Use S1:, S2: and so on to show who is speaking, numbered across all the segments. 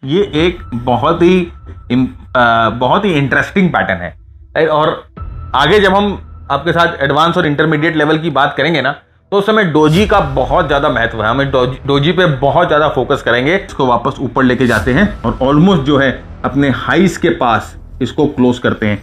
S1: ये एक बहुत ही इंटरेस्टिंग पैटर्न है और आगे जब हम आपके साथ एडवांस और इंटरमीडिएट लेवल की बात करेंगे ना, तो उस समय डोजी का बहुत ज़्यादा महत्व है। हमें डोजी पे बहुत ज़्यादा फोकस करेंगे। इसको वापस ऊपर लेके जाते हैं और ऑलमोस्ट जो है अपने हाइस के पास इसको क्लोज करते हैं।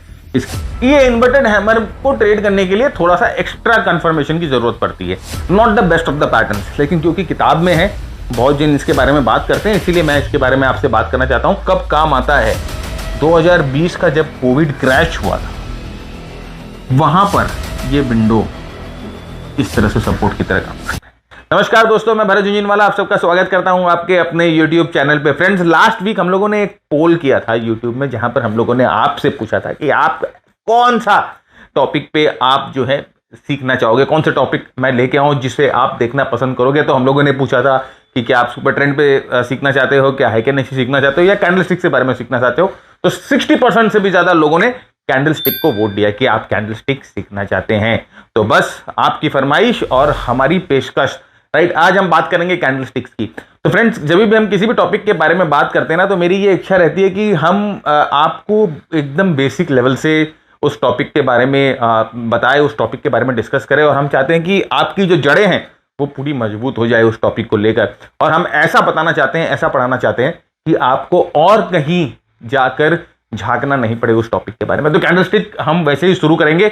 S1: ये इन्वर्टेड हैमर को ट्रेड करने के लिए थोड़ा सा एक्स्ट्रा कंफर्मेशन की जरूरत पड़ती है। Not the best of the patterns, लेकिन क्योंकि किताब में है, बहुत जन इसके बारे में बात करते हैं, इसीलिए मैं इसके बारे में आपसे बात करना चाहता हूं। कब काम आता है? 2020 का जब कोविड क्रैश हुआ था, वहां पर ये विंडो इस तरह से सपोर्ट की तरह काम करता है। नमस्कार दोस्तों, मैं भरत झुंझुनवाला आप सबका स्वागत करता हूं आपके अपने YouTube चैनल पे। फ्रेंड्स, लास्ट वीक हम लोगों ने एक पोल किया था YouTube में, जहां पर हम लोगों ने आपसे पूछा था कि आप कौन सा टॉपिक पे आप जो है सीखना चाहोगे, कौन सा टॉपिक मैं लेके आऊं जिसे आप देखना पसंद करोगे। तो हम लोगों ने पूछा था कि क्या आप सुपर ट्रेंड पे सीखना चाहते हो, क्या हाइकेनेसी सीखना चाहते हो, या कैंडलस्टिक के बारे में सीखना चाहते हो। तो 60% से भी ज्यादा लोगों ने कैंडलस्टिक को वोट दिया कि आप कैंडलस्टिक सीखना चाहते हैं। तो बस आपकी फरमाइश और हमारी पेशकश, राइट। आज हम बात करेंगे कैंडलस्टिक्स की। तो फ्रेंड्स, जब भी हम किसी भी टॉपिक के बारे में बात करते हैं ना, तो मेरी ये इच्छा रहती है कि हम आपको एकदम बेसिक लेवल से उस टॉपिक के बारे में बताएं, उस टॉपिक के बारे में डिस्कस करें। और हम चाहते हैं कि आपकी जो जड़ें हैं वो पूरी मजबूत हो जाए उस टॉपिक को लेकर। और हम ऐसा बताना चाहते हैं, ऐसा पढ़ाना चाहते हैं कि आपको और कहीं जाकर झांकना नहीं पड़े उस टॉपिक के बारे में। तो कैंडलस्टिक हम वैसे ही शुरू करेंगे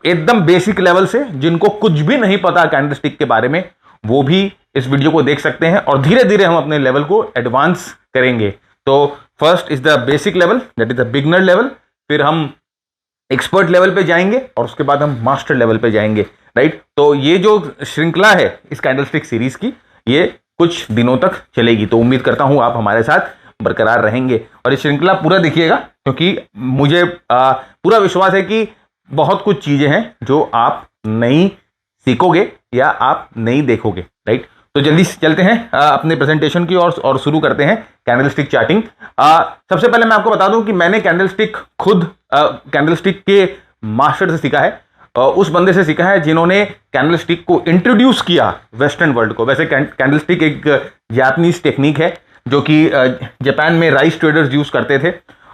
S1: एकदम बेसिक लेवल से। जिनको कुछ भी नहीं पता कैंडलस्टिक के बारे में, वो भी इस वीडियो को देख सकते हैं और धीरे धीरे हम अपने लेवल को एडवांस करेंगे। तो first is the basic level, that is the beginner level. फिर हम एक्सपर्ट लेवल पे जाएंगे और उसके बाद हम मास्टर लेवल पे जाएंगे, राइट। तो ये जो श्रृंखला है इस कैंडलस्टिक सीरीज की, ये कुछ दिनों तक चलेगी। तो उम्मीद करता हूं आप हमारे साथ बरकरार रहेंगे और ये श्रृंखला पूरा देखिएगा, क्योंकि मुझे पूरा विश्वास है कि बहुत कुछ चीजें हैं जो आप नहीं सीखोगे या आप नहीं देखोगे, राइट। तो जल्दी चलते हैं अपने प्रेजेंटेशन की और शुरू करते हैं कैंडलस्टिक चार्टिंग। सबसे पहले मैं आपको बता दूं कि मैंने कैंडलस्टिक खुद कैंडलस्टिक के मास्टर से सीखा है, उस बंदे से सीखा है जिन्होंने कैंडलस्टिक को इंट्रोड्यूस किया वेस्टर्न वर्ल्ड को। वैसे कैंडलस्टिक एक जापानीज टेक्निक है जो कि जापान में राइस ट्रेडर्स यूज करते थे।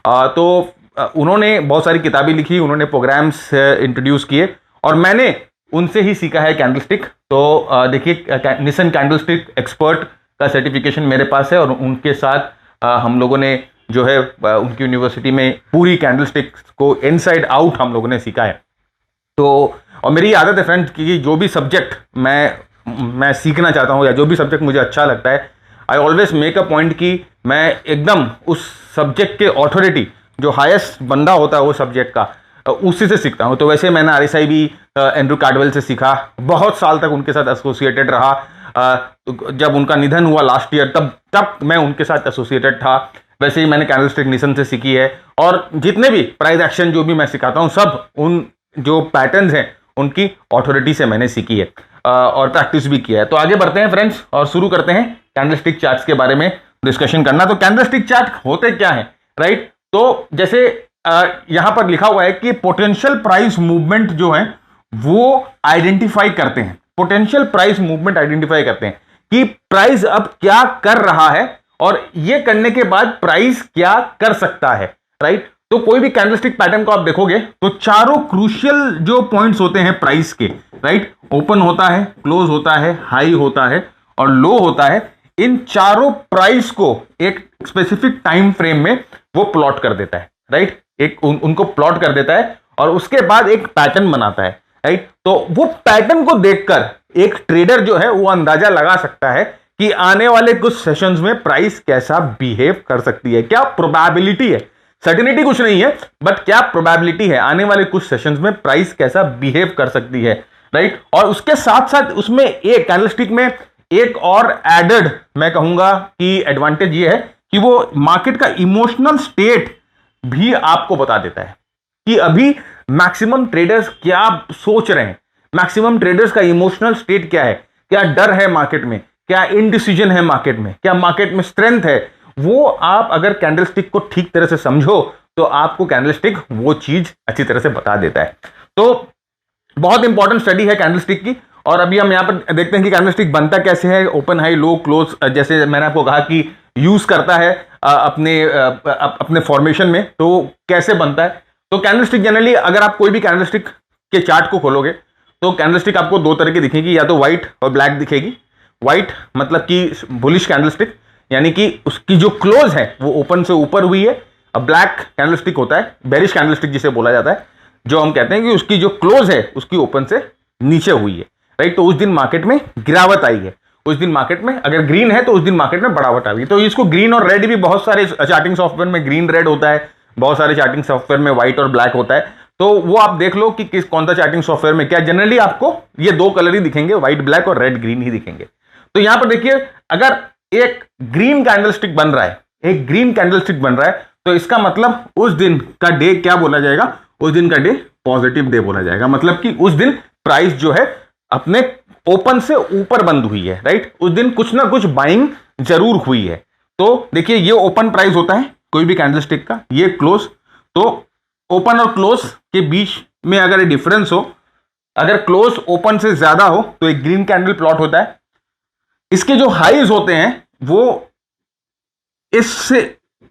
S1: तो उन्होंने बहुत सारी किताबें लिखी, उन्होंने प्रोग्राम्स इंट्रोड्यूस किए और मैंने उनसे ही सीखा है कैंडलस्टिक। तो देखिए, निसन कैंडलस्टिक एक्सपर्ट का सर्टिफिकेशन मेरे पास है और उनके साथ हम लोगों ने जो है उनकी यूनिवर्सिटी में पूरी कैंडलस्टिक को इनसाइड आउट हम लोगों ने सीखा है। तो और मेरी आदत है फ्रेंड्स कि जो भी सब्जेक्ट मैं सीखना चाहता हूँ या जो भी सब्जेक्ट मुझे अच्छा लगता है, I always make a point कि मैं एकदम उस सब्जेक्ट के ऑथोरिटी, जो हाईएस्ट बंदा होता है वो सब्जेक्ट का, उसी से सीखता हूं। तो वैसे मैंने RSI भी एंड्रू कार्डवेल से सीखा, बहुत साल तक उनके साथ एसोसिएटेड रहा। जब उनका निधन हुआ लास्ट ईयर, तब मैं उनके साथ एसोसिएटेड था। वैसे ही मैंने कैंडलस्टिक निसन से सीखी है और जितने भी प्राइस एक्शन जो भी मैं सिखाता हूं, सब उन जो पैटर्न्स हैं उनकी ऑथोरिटी से मैंने सीखी है और प्रैक्टिस भी किया है। तो आगे बढ़ते हैं फ्रेंड्स और शुरू करते हैं कैंडलस्टिक चार्ट्स के बारे में डिस्कशन करना। तो कैंडलस्टिक चार्ट होते क्या है, राइट। तो जैसे यहां पर लिखा हुआ है कि पोटेंशियल प्राइस मूवमेंट जो है वो आइडेंटिफाई करते हैं। पोटेंशियल प्राइस मूवमेंट आइडेंटिफाई करते हैं कि प्राइस अब क्या कर रहा है और ये करने के बाद प्राइस क्या कर सकता है, राइट। तो कोई भी कैंडलस्टिक पैटर्न को आप देखोगे तो चारों क्रूशियल जो पॉइंट्स होते हैं प्राइस के, राइट, ओपन होता है, क्लोज होता है, हाई होता है और लो होता है। इन चारों प्राइस को एक स्पेसिफिक टाइम फ्रेम में वो प्लॉट कर देता है, राइट। उनको प्लॉट कर देता है और उसके बाद एक पैटर्न बनाता है, राइट। तो वो पैटर्न को देखकर एक ट्रेडर जो है वो अंदाजा लगा सकता है कि आने वाले कुछ सेशंस में प्राइस कैसा बिहेव कर सकती है, क्या प्रोबेबिलिटी है। सर्टेनिटी कुछ नहीं है, बट क्या प्रोबेबिलिटी है आने वाले कुछ सेशंस में प्राइस कैसा बिहेव कर सकती है, राइट। और उसके साथ साथ उसमें एक कैंडलस्टिक में एक और एडेड मैं कहूंगा कि एडवांटेज ये है कि वो मार्केट का इमोशनल स्टेट भी आपको बता देता है कि अभी मैक्सिमम ट्रेडर्स क्या सोच रहे हैं, मैक्सिमम ट्रेडर्स का इमोशनल स्टेट क्या है, क्या डर है मार्केट में, क्या इनडिसीजन है मार्केट में, क्या मार्केट में स्ट्रेंथ है। वो आप अगर कैंडलस्टिक को ठीक तरह से समझो तो आपको कैंडलस्टिक वो चीज अच्छी तरह से बता देता है। तो बहुत इंपॉर्टेंट स्टडी है कैंडलस्टिक की और अभी हम यहाँ पर देखते हैं कि कैंडलस्टिक बनता कैसे है, ओपन हाई लो क्लोज, जैसे मैंने आपको कहा कि यूज करता है अपने फॉर्मेशन में, तो कैसे बनता है। तो कैंडलस्टिक जनरली अगर आप कोई भी कैंडलस्टिक के चार्ट को खोलोगे तो कैंडलस्टिक आपको दो तरह की दिखेगी, या तो व्हाइट और ब्लैक दिखेगी। व्हाइट मतलब कि बुलिश कैंडलस्टिक, यानी कि उसकी जो क्लोज है वो ओपन से ऊपर हुई है। अब ब्लैक कैंडलस्टिक होता है बेरिश कैंडलस्टिक जिसे बोला जाता है, जो हम कहते हैं कि उसकी जो क्लोज है उसकी ओपन से नीचे हुई है, राइट। तो उस दिन मार्केट में गिरावट आई है, उस दिन मार्केट में अगर ग्रीन है तो उस दिन मार्केट में बढ़ावट आ गई। तो इसको ग्रीन और रेड भी, बहुत सारे चार्टिंग सॉफ्टवेयर में ग्रीन रेड होता है, बहुत सारे चार्टिंग सॉफ्टवेयर में व्हाइट और ब्लैक होता है। तो वो आप देख लो कि कौन सा चार्टिंग सॉफ्टवेयर में क्या, जनरली आपको ये दो कलर ही दिखेंगे, व्हाइट ब्लैक और रेड ग्रीन ही दिखेंगे। तो यहां पर देखिए, अगर एक ग्रीन कैंडलस्टिक बन रहा है, एक ग्रीन कैंडलस्टिक बन रहा है, तो इसका मतलब उस दिन का डे क्या बोला जाएगा, उस दिन का डे पॉजिटिव डे बोला जाएगा। मतलब कि उस दिन प्राइस जो है अपने ओपन से ऊपर बंद हुई है, राइट। उस दिन कुछ ना कुछ बाइंग जरूर हुई है। तो देखिए, ये ओपन प्राइस होता है कोई भी कैंडलस्टिक का, ये क्लोज। तो ओपन और क्लोज के बीच में अगर डिफरेंस हो, अगर क्लोज ओपन से ज्यादा हो तो एक ग्रीन कैंडल प्लॉट होता है। इसके जो हाईज होते हैं वो इससे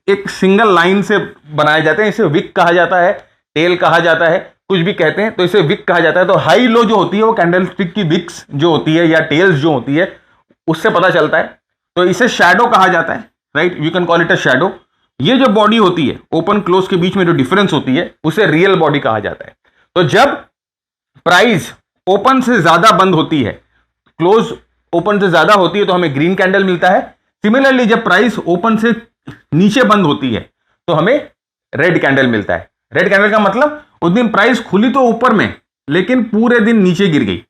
S1: एक सिंगल लाइन से बनाए जाते हैं, इसे विक कहा जाता है, टेल कहा जाता है, कुछ भी कहते हैं, तो इसे विक कहा जाता है। तो हाई लो जो होती है वो कैंडलस्टिक की विक्स जो होती है या टेल्स जो होती है उससे पता चलता है। तो इसे शैडो कहा जाता है, right, you can call it a shadow. ये जो बॉडी होती है ओपन क्लोज के बीच में जो डिफरेंस होती है उसे रियल बॉडी कहा जाता है। तो जब प्राइस ओपन से ज्यादा बंद होती है, क्लोज ओपन से ज्यादा होती है, तो हमें ग्रीन कैंडल मिलता है। सिमिलरली जब प्राइस ओपन से नीचे बंद होती है तो हमें रेड कैंडल मिलता है। रेड कैंडल का मतलब उस दिन प्राइस खुली तो ऊपर में लेकिन पूरे दिन नीचे गिर गई,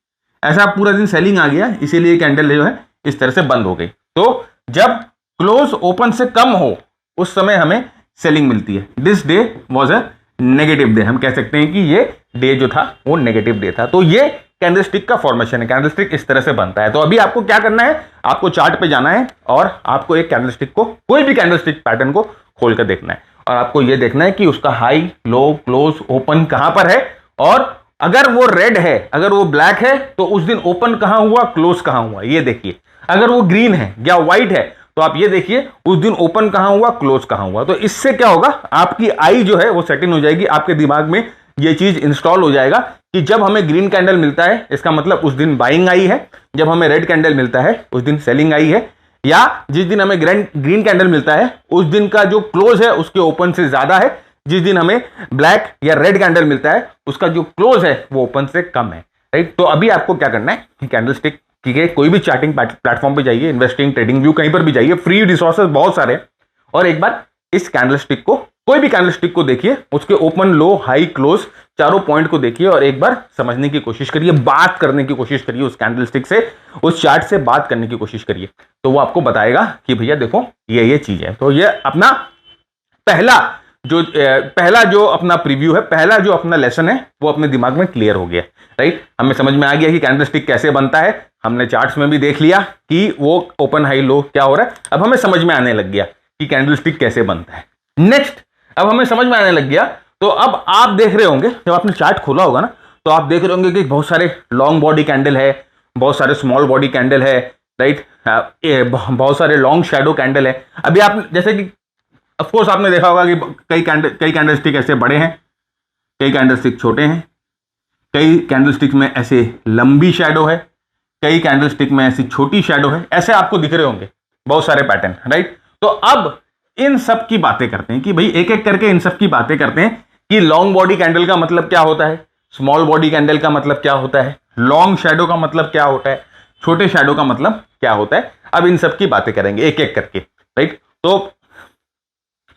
S1: ऐसा पूरा दिन सेलिंग आ गया, इसीलिए कैंडल जो है इस तरह से बंद हो गई। तो जब क्लोज ओपन से कम हो उस समय हमें सेलिंग मिलती है। This day was a negative day, हम कह सकते हैं कि ये डे जो था वो नेगेटिव डे था। तो ये कैंडलस्टिक का फॉर्मेशन है, कैंडलस्टिक इस तरह से बनता है। तो अभी आपको क्या करना है, आपको चार्ट पे जाना है और आपको एक कैंडलस्टिक को, कोई भी कैंडलस्टिक पैटर्न को खोल कर देखना है, और आपको ये देखना है कि उसका हाई लो क्लोज ओपन कहां पर है, और अगर वो रेड है, अगर वो ब्लैक है, तो उस दिन ओपन कहां हुआ, क्लोज कहां हुआ, ये देखिए। अगर वो ग्रीन है या व्हाइट है तो आप ये देखिए उस दिन ओपन कहां हुआ, क्लोज कहां हुआ। तो इससे क्या होगा, आपकी आई जो है वो सेट इन हो जाएगी, आपके दिमाग में ये चीज इंस्टॉल हो जाएगा कि जब हमें ग्रीन कैंडल मिलता है इसका मतलब उस दिन बाइंग आई है, जब हमें रेड कैंडल मिलता है उस दिन सेलिंग आई है, या जिस दिन हमें ग्रीन कैंडल मिलता है उस दिन का जो क्लोज है उसके ओपन से ज्यादा है, जिस दिन हमें ब्लैक या रेड कैंडल मिलता है उसका जो क्लोज है वो ओपन से कम है, राइट। तो अभी आपको क्या करना है, कैंडलस्टिक ठीक है, कोई भी चार्टिंग प्लेटफॉर्म पे जाइए, इन्वेस्टिंग ट्रेडिंग व्यू कहीं पर भी जाइए, फ्री रिसोर्सेज बहुत सारे, और एक बार इस कैंडलस्टिक को, कोई भी कैंडलस्टिक को देखिए, उसके ओपन लो हाई क्लोज चारों पॉइंट को देखिए और एक बार समझने की कोशिश करिए, बात करने की कोशिश करिए उस कैंडलस्टिक से, उस चार्ट से बात करने की कोशिश करिए, तो वो आपको बताएगा कि भैया देखो ये चीज है। तो ये अपना पहला जो अपना प्रीव्यू है, पहला जो अपना लेसन है वो अपने दिमाग में क्लियर हो गया, राइट। हमें समझ में आ गया कि कैंडलस्टिक कैसे बनता है, हमने चार्ट्स में भी देख लिया कि वो ओपन हाई लो क्या हो रहा है, अब हमें समझ में आने लग गया कि कैंडलस्टिक कैसे बनता है। नेक्स्ट, अब हमें समझ में आने लग गया, तो अब आप देख रहे होंगे, जब आपने चार्ट खोला होगा ना, तो आप देख रहे होंगे कि बहुत सारे लॉन्ग बॉडी कैंडल है, बहुत सारे स्मॉल बॉडी कैंडल है, राइट, बहुत सारे लॉन्ग शैडो कैंडल है। अभी आप जैसे कि ऑफ कोर्स आपने देखा होगा कि कई कैंडलस्टिक ऐसे बड़े हैं, कई कैंडलस्टिक छोटे हैं, कई कैंडलस्टिक में ऐसे लंबी शैडो है, कई कैंडलस्टिक में ऐसी छोटी शैडो है, ऐसे आपको दिख रहे होंगे बहुत सारे पैटर्न, राइट। तो अब इन सब की बातें करते हैं कि भाई एक एक करके इन सब की बातें करते हैं कि लॉन्ग बॉडी कैंडल का मतलब क्या होता है, स्मॉल बॉडी कैंडल का मतलब क्या होता है, लॉन्ग शैडो का मतलब क्या होता है, छोटे शैडो का मतलब क्या होता है। अब इन सब की बातें करेंगे एक एक करके, राइट। तो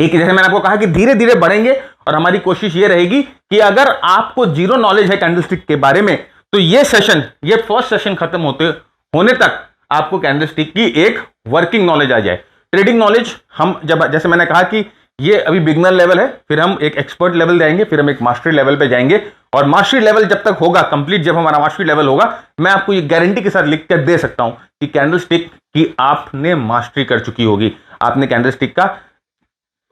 S1: एक, जैसे मैंने आपको कहा कि धीरे धीरे बढ़ेंगे और हमारी कोशिश ये रहेगी कि अगर आपको जीरो नॉलेज है कैंडलस्टिक के बारे में, तो ये फर्स्ट सेशन खत्म होने तक आपको कैंडलस्टिक की एक वर्किंग नॉलेज आ जाए। ट्रेडिंग नॉलेज हम जैसे मैंने कहा कि ये अभी बिगनर लेवल है, फिर हम एक एक्सपर्ट लेवल जाएंगे, फिर हम एक मास्टरी लेवल पे जाएंगे, और मास्टरी लेवल जब तक होगा कंप्लीट, जब हमारा मास्टरी लेवल होगा, मैं आपको ये गारंटी के साथ लिख कर दे सकता हूं कि कैंडलस्टिक की आपने मास्टरी कर चुकी होगी, आपने कैंडलस्टिक का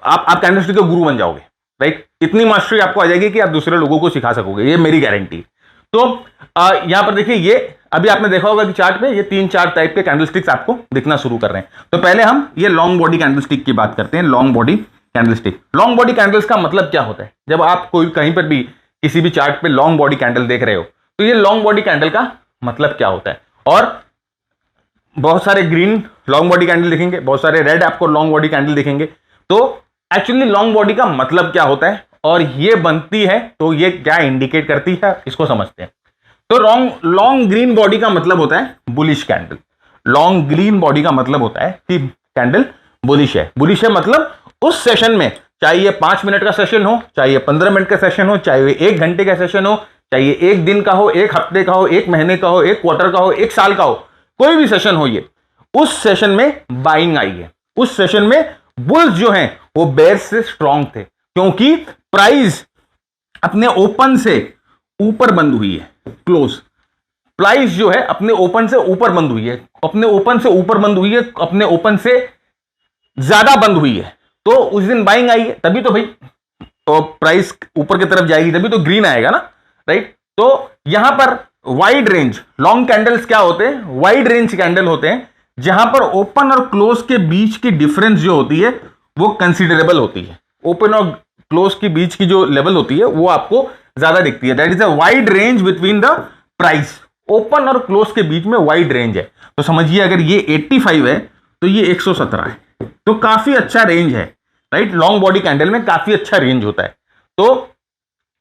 S1: आप कैंडलस्टिक के गुरु बन जाओगे, राइट। इतनी मास्टरी आपको आ जाएगी कि आप दूसरे लोगों को सिखा सकोगे, ये मेरी गारंटी। तो यहां पर देखिए, ये अभी आपने देखा होगा कि चार्ट पे ये 3-4 टाइप के कैंडलस्टिक्स आपको दिखना शुरू कर रहे हैं। तो पहले हम ये लॉन्ग बॉडी कैंडलस्टिक की बात करते हैं। Long body candlestick, long body candles का मतलब क्या होता है? जब आप कोई कहीं पर भी किसी भी चार्ट पे लॉन्ग बॉडी कैंडल देख रहे हो तो ये लॉन्ग बॉडी कैंडल का मतलब क्या होता है? और बहुत सारे ग्रीन लॉन्ग बॉडी कैंडल दिखेंगे, बहुत सारे रेड आपको लॉन्ग बॉडी कैंडल दिखेंगे। तो एक्चुअली लॉन्ग बॉडी का मतलब क्या होता है और ये बनती है तो ये क्या इंडिकेट करती है, इसको समझते हैं। तो लॉन्ग ग्रीन बॉडी का मतलब होता है bullish candle. Long green body का मतलब होता है कि कैंडल बुलिश है। बुलिश है मतलब उस सेशन में, चाहे ये 5 मिनट का सेशन हो, चाहे ये 15 मिनट का सेशन हो, चाहे ये 1 घंटे का सेशन हो, चाहे ये 1 दिन का हो, 1 हफ्ते का हो, 1 महीने का हो, 1 क्वार्टर का हो, 1 साल का हो, कोई भी सेशन हो, ये उस सेशन में बाइंग आई है। उस सेशन में बुल्स जो हैं वो बेयर्स से स्ट्रांग थे, क्योंकि प्राइस अपने ओपन से ऊपर बंद हुई है। क्लोज प्राइस जो है अपने ओपन से ऊपर बंद हुई है, अपने ओपन से ऊपर बंद हुई है, अपने ओपन से ज्यादा बंद हुई है। तो उस दिन बाइंग आई है, तभी तो भाई तो प्राइस ऊपर की तरफ जाएगी, तभी तो ग्रीन आएगा ना, राइट। तो यहां पर वाइड रेंज लॉन्ग कैंडल्स क्या होते हैं? वाइड रेंज कैंडल होते हैं जहां पर ओपन और क्लोज के बीच की डिफरेंस जो होती है वो कंसीडरेबल होती है। ओपन और क्लोज के बीच की जो लेवल होती है वो आपको ज्यादा दिखती है। That is a wide range between the price. Open और क्लोज के बीच में वाइड रेंज है। तो समझिए अगर ये 85 है तो ये 117 है, तो काफी अच्छा रेंज है, राइट। लॉन्ग बॉडी कैंडल में काफी अच्छा रेंज होता है। तो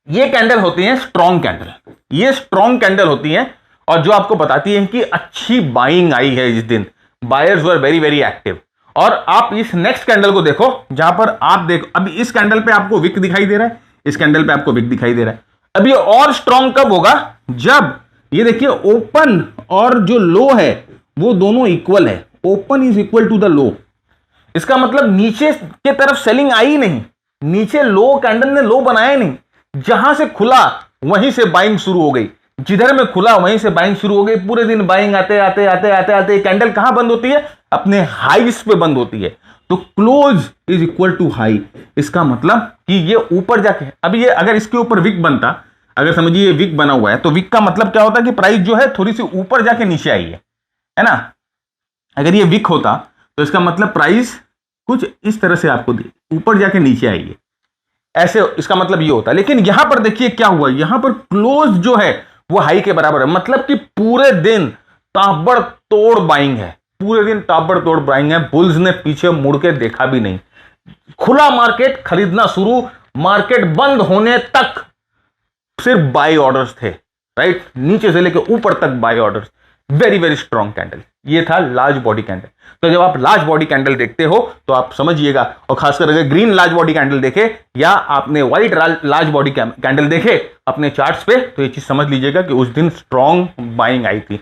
S1: ये कैंडल होती है स्ट्रॉन्ग कैंडल। ये स्ट्रॉन्ग कैंडल होती है और जो आपको बताती है कि अच्छी बाइंग आई है इस दिन, buyers were very very active. और आप इस नेक्स्ट कैंडल को देखो जहां पर आप देखो, अभी इस कैंडल पे आपको विक दिखाई दे रहा है, इस कैंडल पे आपको विक दिखाई दे रहा है। अब ये और स्ट्रॉन्ग कब होगा? जब ये देखिए ओपन और जो लो है वो दोनों इक्वल है। Open is equal to the low. इसका मतलब नीचे के तरफ सेलिंग आई नहीं, नीचे लो कैंडल ने लो बनाया नहीं, जहां से खुला वहीं से बाइंग शुरू हो गई, जिधर में खुला वहीं से बाइंग शुरू हो गई। पूरे दिन बाइंग आते आते आते आते आते कैंडल कहां बंद होती है? अपने हाईस पे बंद होती है। तो close is equal to high. इसका मतलब कि ये ऊपर जाके, अभी ये अगर इसके ऊपर विक बनता, अगर समझिए ये विक बना हुआ है, तो विक का मतलब क्या होता है कि प्राइस जो है थोड़ी सी ऊपर जाके नीचे आई है ना। अगर ये विक होता तो इसका मतलब प्राइस कुछ इस तरह से आपको ऊपर जाके नीचे आई है, ऐसे इसका मतलब ये होता है। लेकिन यहां पर देखिए क्या हुआ, यहां पर क्लोज जो है वो हाई के बराबर है। मतलब कि पूरे दिन ताबड़तोड़ बाइंग है, पूरे दिन ताबड़तोड़ बाइंग है। बुल्स ने पीछे मुड़ के देखा भी नहीं, खुला मार्केट खरीदना शुरू, मार्केट बंद होने तक सिर्फ बाई ऑर्डर्स थे, राइट। नीचे से लेकर ऊपर तक by orders. Very very strong candle, ये था लार्ज बॉडी कैंडल। तो जब आप लार्ज बॉडी कैंडल देखते हो तो आप समझिएगा, और खासकर अगर ग्रीन लार्ज बॉडी कैंडल देखे या आपने व्हाइट लार्ज बॉडी कैंडल देखे अपने चार्ट्स पे, तो ये चीज समझ लीजिएगा कि उस दिन स्ट्रॉन्ग बाइंग आई थी।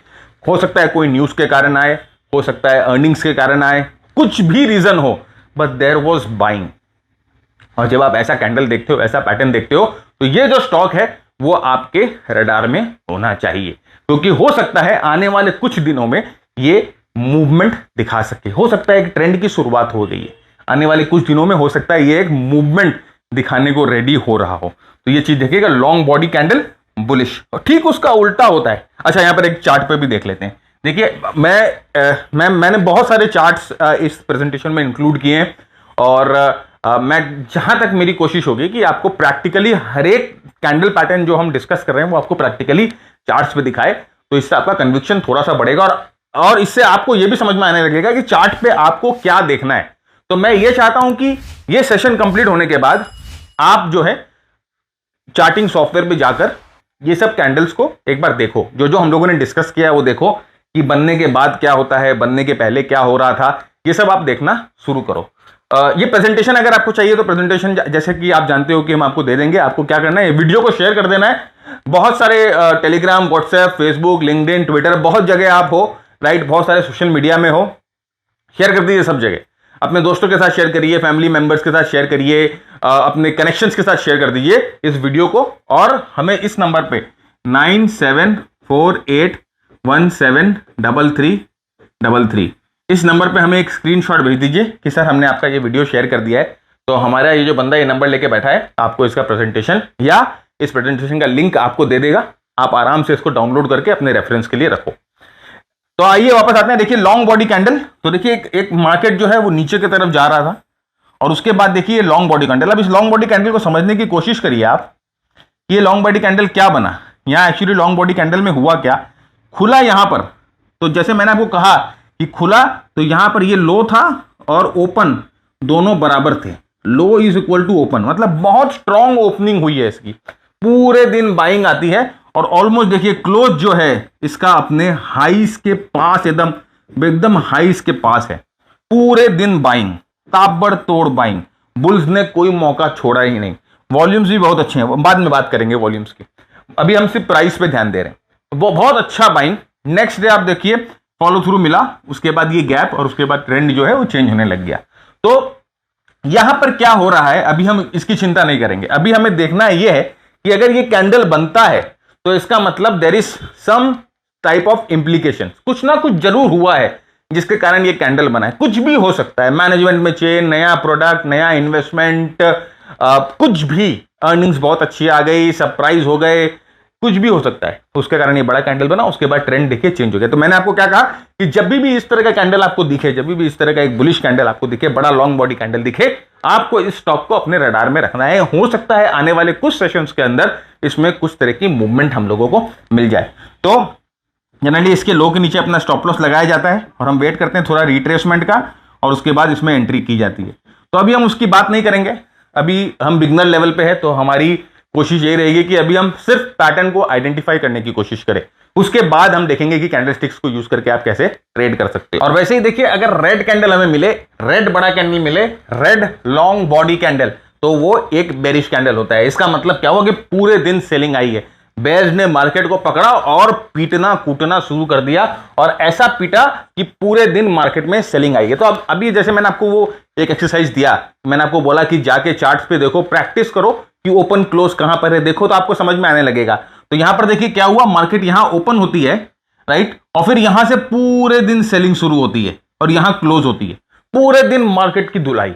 S1: हो सकता है कोई न्यूज के कारण आए, हो सकता है अर्निंग्स के कारण आए, कुछ भी रीजन हो, बट देयर वाज बाइंग। और जब आप ऐसा कैंडल देखते हो, ऐसा पैटर्न देखते हो, तो ये जो स्टॉक है वो आपके रडार में होना चाहिए, क्योंकि हो सकता है आने वाले कुछ दिनों में ये मूवमेंट दिखा सके। हो सकता है एक ट्रेंड की शुरुआत हो गई है, आने वाले कुछ दिनों में हो सकता है ये एक मूवमेंट दिखाने को रेडी हो रहा हो। तो ये चीज देखिएगा, लॉन्ग बॉडी कैंडल बुलिश। ठीक उसका उल्टा होता है। अच्छा, यहां पर एक चार्ट पे भी देख लेते हैं। देखिए मैंने बहुत सारे चार्ट्स इस प्रेजेंटेशन में इंक्लूड किए हैं, और मैं जहां तक मेरी कोशिश होगी कि आपको प्रैक्टिकली हर एक कैंडल पैटर्न जो हम डिस्कस कर रहे हैं वो आपको प्रैक्टिकली चार्ट्स पे दिखाए, तो इससे आपका कन्विक्शन थोड़ा सा बढ़ेगा, और इससे आपको यह भी समझ में आने लगेगा कि चार्ट पे आपको क्या देखना है। तो मैं ये चाहता हूं कि ये सेशन कंप्लीट होने के बाद आप जो है चार्टिंग सॉफ्टवेयर पे जाकर ये सब कैंडल्स को एक बार देखो, जो जो हम लोगों ने डिस्कस किया है वो देखो, कि बनने के बाद क्या होता है, बनने के पहले क्या हो रहा था, ये सब आप देखना शुरू करो। ये प्रेजेंटेशन अगर आपको चाहिए तो प्रेजेंटेशन जैसे कि आप जानते हो कि हम आपको दे देंगे। आपको क्या करना है, ये वीडियो को शेयर कर देना है। बहुत सारे Telegram, WhatsApp, Facebook, LinkedIn, Twitter, बहुत जगह आप हो, राइट, बहुत सारे सोशल मीडिया में हो, शेयर कर दीजिए सब जगह। अपने दोस्तों के साथ शेयर करिए, फैमिली मेंबर्स के साथ शेयर करिए, अपने कनेक्शंस के साथ शेयर कर दीजिए इस वीडियो को। और हमें इस नंबर पे 9748173333 इस नंबर पे हमें एक स्क्रीनशॉट भेज दीजिए कि सर हमने आपका ये वीडियो शेयर कर दिया है। तो हमारा ये जो बंदा ये नंबर लेके बैठा है आपको इसका प्रेजेंटेशन या इस प्रेजेंटेशन का लिंक आपको दे देगा, आप आराम से इसको डाउनलोड करके अपने रेफरेंस के लिए रखो। तो आइए वापस आते हैं। देखिए लॉन्ग बॉडी कैंडल, तो देखिए एक मार्केट जो है वो नीचे की तरफ जा रहा था और उसके बाद देखिए लॉन्ग बॉडी कैंडल। अब इस लॉन्ग बॉडी कैंडल को समझने की कोशिश करिए आप कि ये लॉन्ग बॉडी कैंडल क्या बना। यहां एक्चुअली लॉन्ग बॉडी कैंडल में हुआ क्या, खुला यहां पर, तो जैसे मैंने आपको कहा कि खुला, तो यहां पर ये लो था और ओपन दोनों बराबर थे, लो इज इक्वल टू ओपन, मतलब बहुत स्ट्रॉन्ग ओपनिंग हुई है इसकी, पूरे दिन बाइंग आती है और ऑलमोस्ट देखिए क्लोज जो है इसका अपने हाइस के पास, एकदम हाइस के पास है, पूरे दिन बाइंग, ताबड़तोड़ बाइंग, बुल्स ने कोई मौका छोड़ा ही नहीं। वॉल्यूम्स भी बहुत अच्छे हैं, बाद में बात करेंगे वॉल्यूम्स की, अभी हम सिर्फ प्राइस पे ध्यान दे रहे हैं। वो बहुत अच्छा बाइंग। नेक्स्ट डे आप देखिए फॉलो थ्रू मिला, उसके बाद ये गैप और उसके बाद ट्रेंड जो है वो चेंज होने लग गया। तो यहां पर क्या हो रहा है अभी हम इसकी चिंता नहीं करेंगे, अभी हमें देखना ये है कि अगर ये कैंडल बनता है तो इसका मतलब there is some type of implication, कुछ ना कुछ जरूर हुआ है जिसके कारण ये कैंडल बना है। कुछ भी हो सकता है, मैनेजमेंट में चेंज, नया प्रोडक्ट, नया इन्वेस्टमेंट, कुछ भी, अर्निंग्स बहुत अच्छी आ गई, सरप्राइज हो गए, कुछ भी हो सकता है, उसके कारण ये बड़ा कैंडल बना। उसके बाद ट्रेंड देखिए चेंज हो गया। तो मैंने आपको क्या कहा कि जब भी इस तरह का कैंडल आपको दिखे, जब भी इस तरह का एक बुलिश कैंडल आपको दिखे, बड़ा लॉन्ग बॉडी कैंडल दिखे, आपको इस स्टॉक को अपने रडार में रखना है। हो सकता है आने वाले कुछ सेशंस के अंदर इसमें कुछ तरह की मूवमेंट हम लोगों को मिल जाए। तो जनरली इसके लो के नीचे अपना स्टॉप लॉस लगाया जाता है और हम वेट करते हैं थोड़ा रिट्रेसमेंट का और उसके बाद इसमें एंट्री की जाती है। तो अभी हम उसकी बात नहीं करेंगे, अभी हम बिगनर लेवल पे है, तो हमारी कोशिश ये रहेगी कि अभी हम सिर्फ पैटर्न को आइडेंटिफाई करने की कोशिश करें, उसके बाद हम देखेंगे कि कैंडलस्टिक्स को यूज करके आप कैसे ट्रेड कर सकते हैं। और वैसे ही देखिए अगर रेड कैंडल हमें मिले, रेड बड़ा कैंडल मिले, रेड लॉन्ग बॉडी कैंडल, तो वो एक बेरिश कैंडल होता है। इसका मतलब क्या हुआ कि पूरे दिन सेलिंग आई है, बेयर्स ने मार्केट को पकड़ा और पीटना कूटना शुरू कर दिया और ऐसा पीटा कि पूरे दिन मार्केट में सेलिंग आई है। तो अब अभी जैसे मैंने आपको वो एक एक्सरसाइज दिया, मैंने आपको बोला कि जाके चार्ट्स पे देखो, प्रैक्टिस करो कि ओपन क्लोज कहां पर है, देखो तो आपको समझ में आने लगेगा। तो यहां पर देखिए क्या हुआ, मार्केट यहां ओपन होती है, राइट, और फिर यहां से पूरे दिन सेलिंग शुरू होती है और यहां क्लोज होती है, पूरे दिन मार्केट की धुलाई,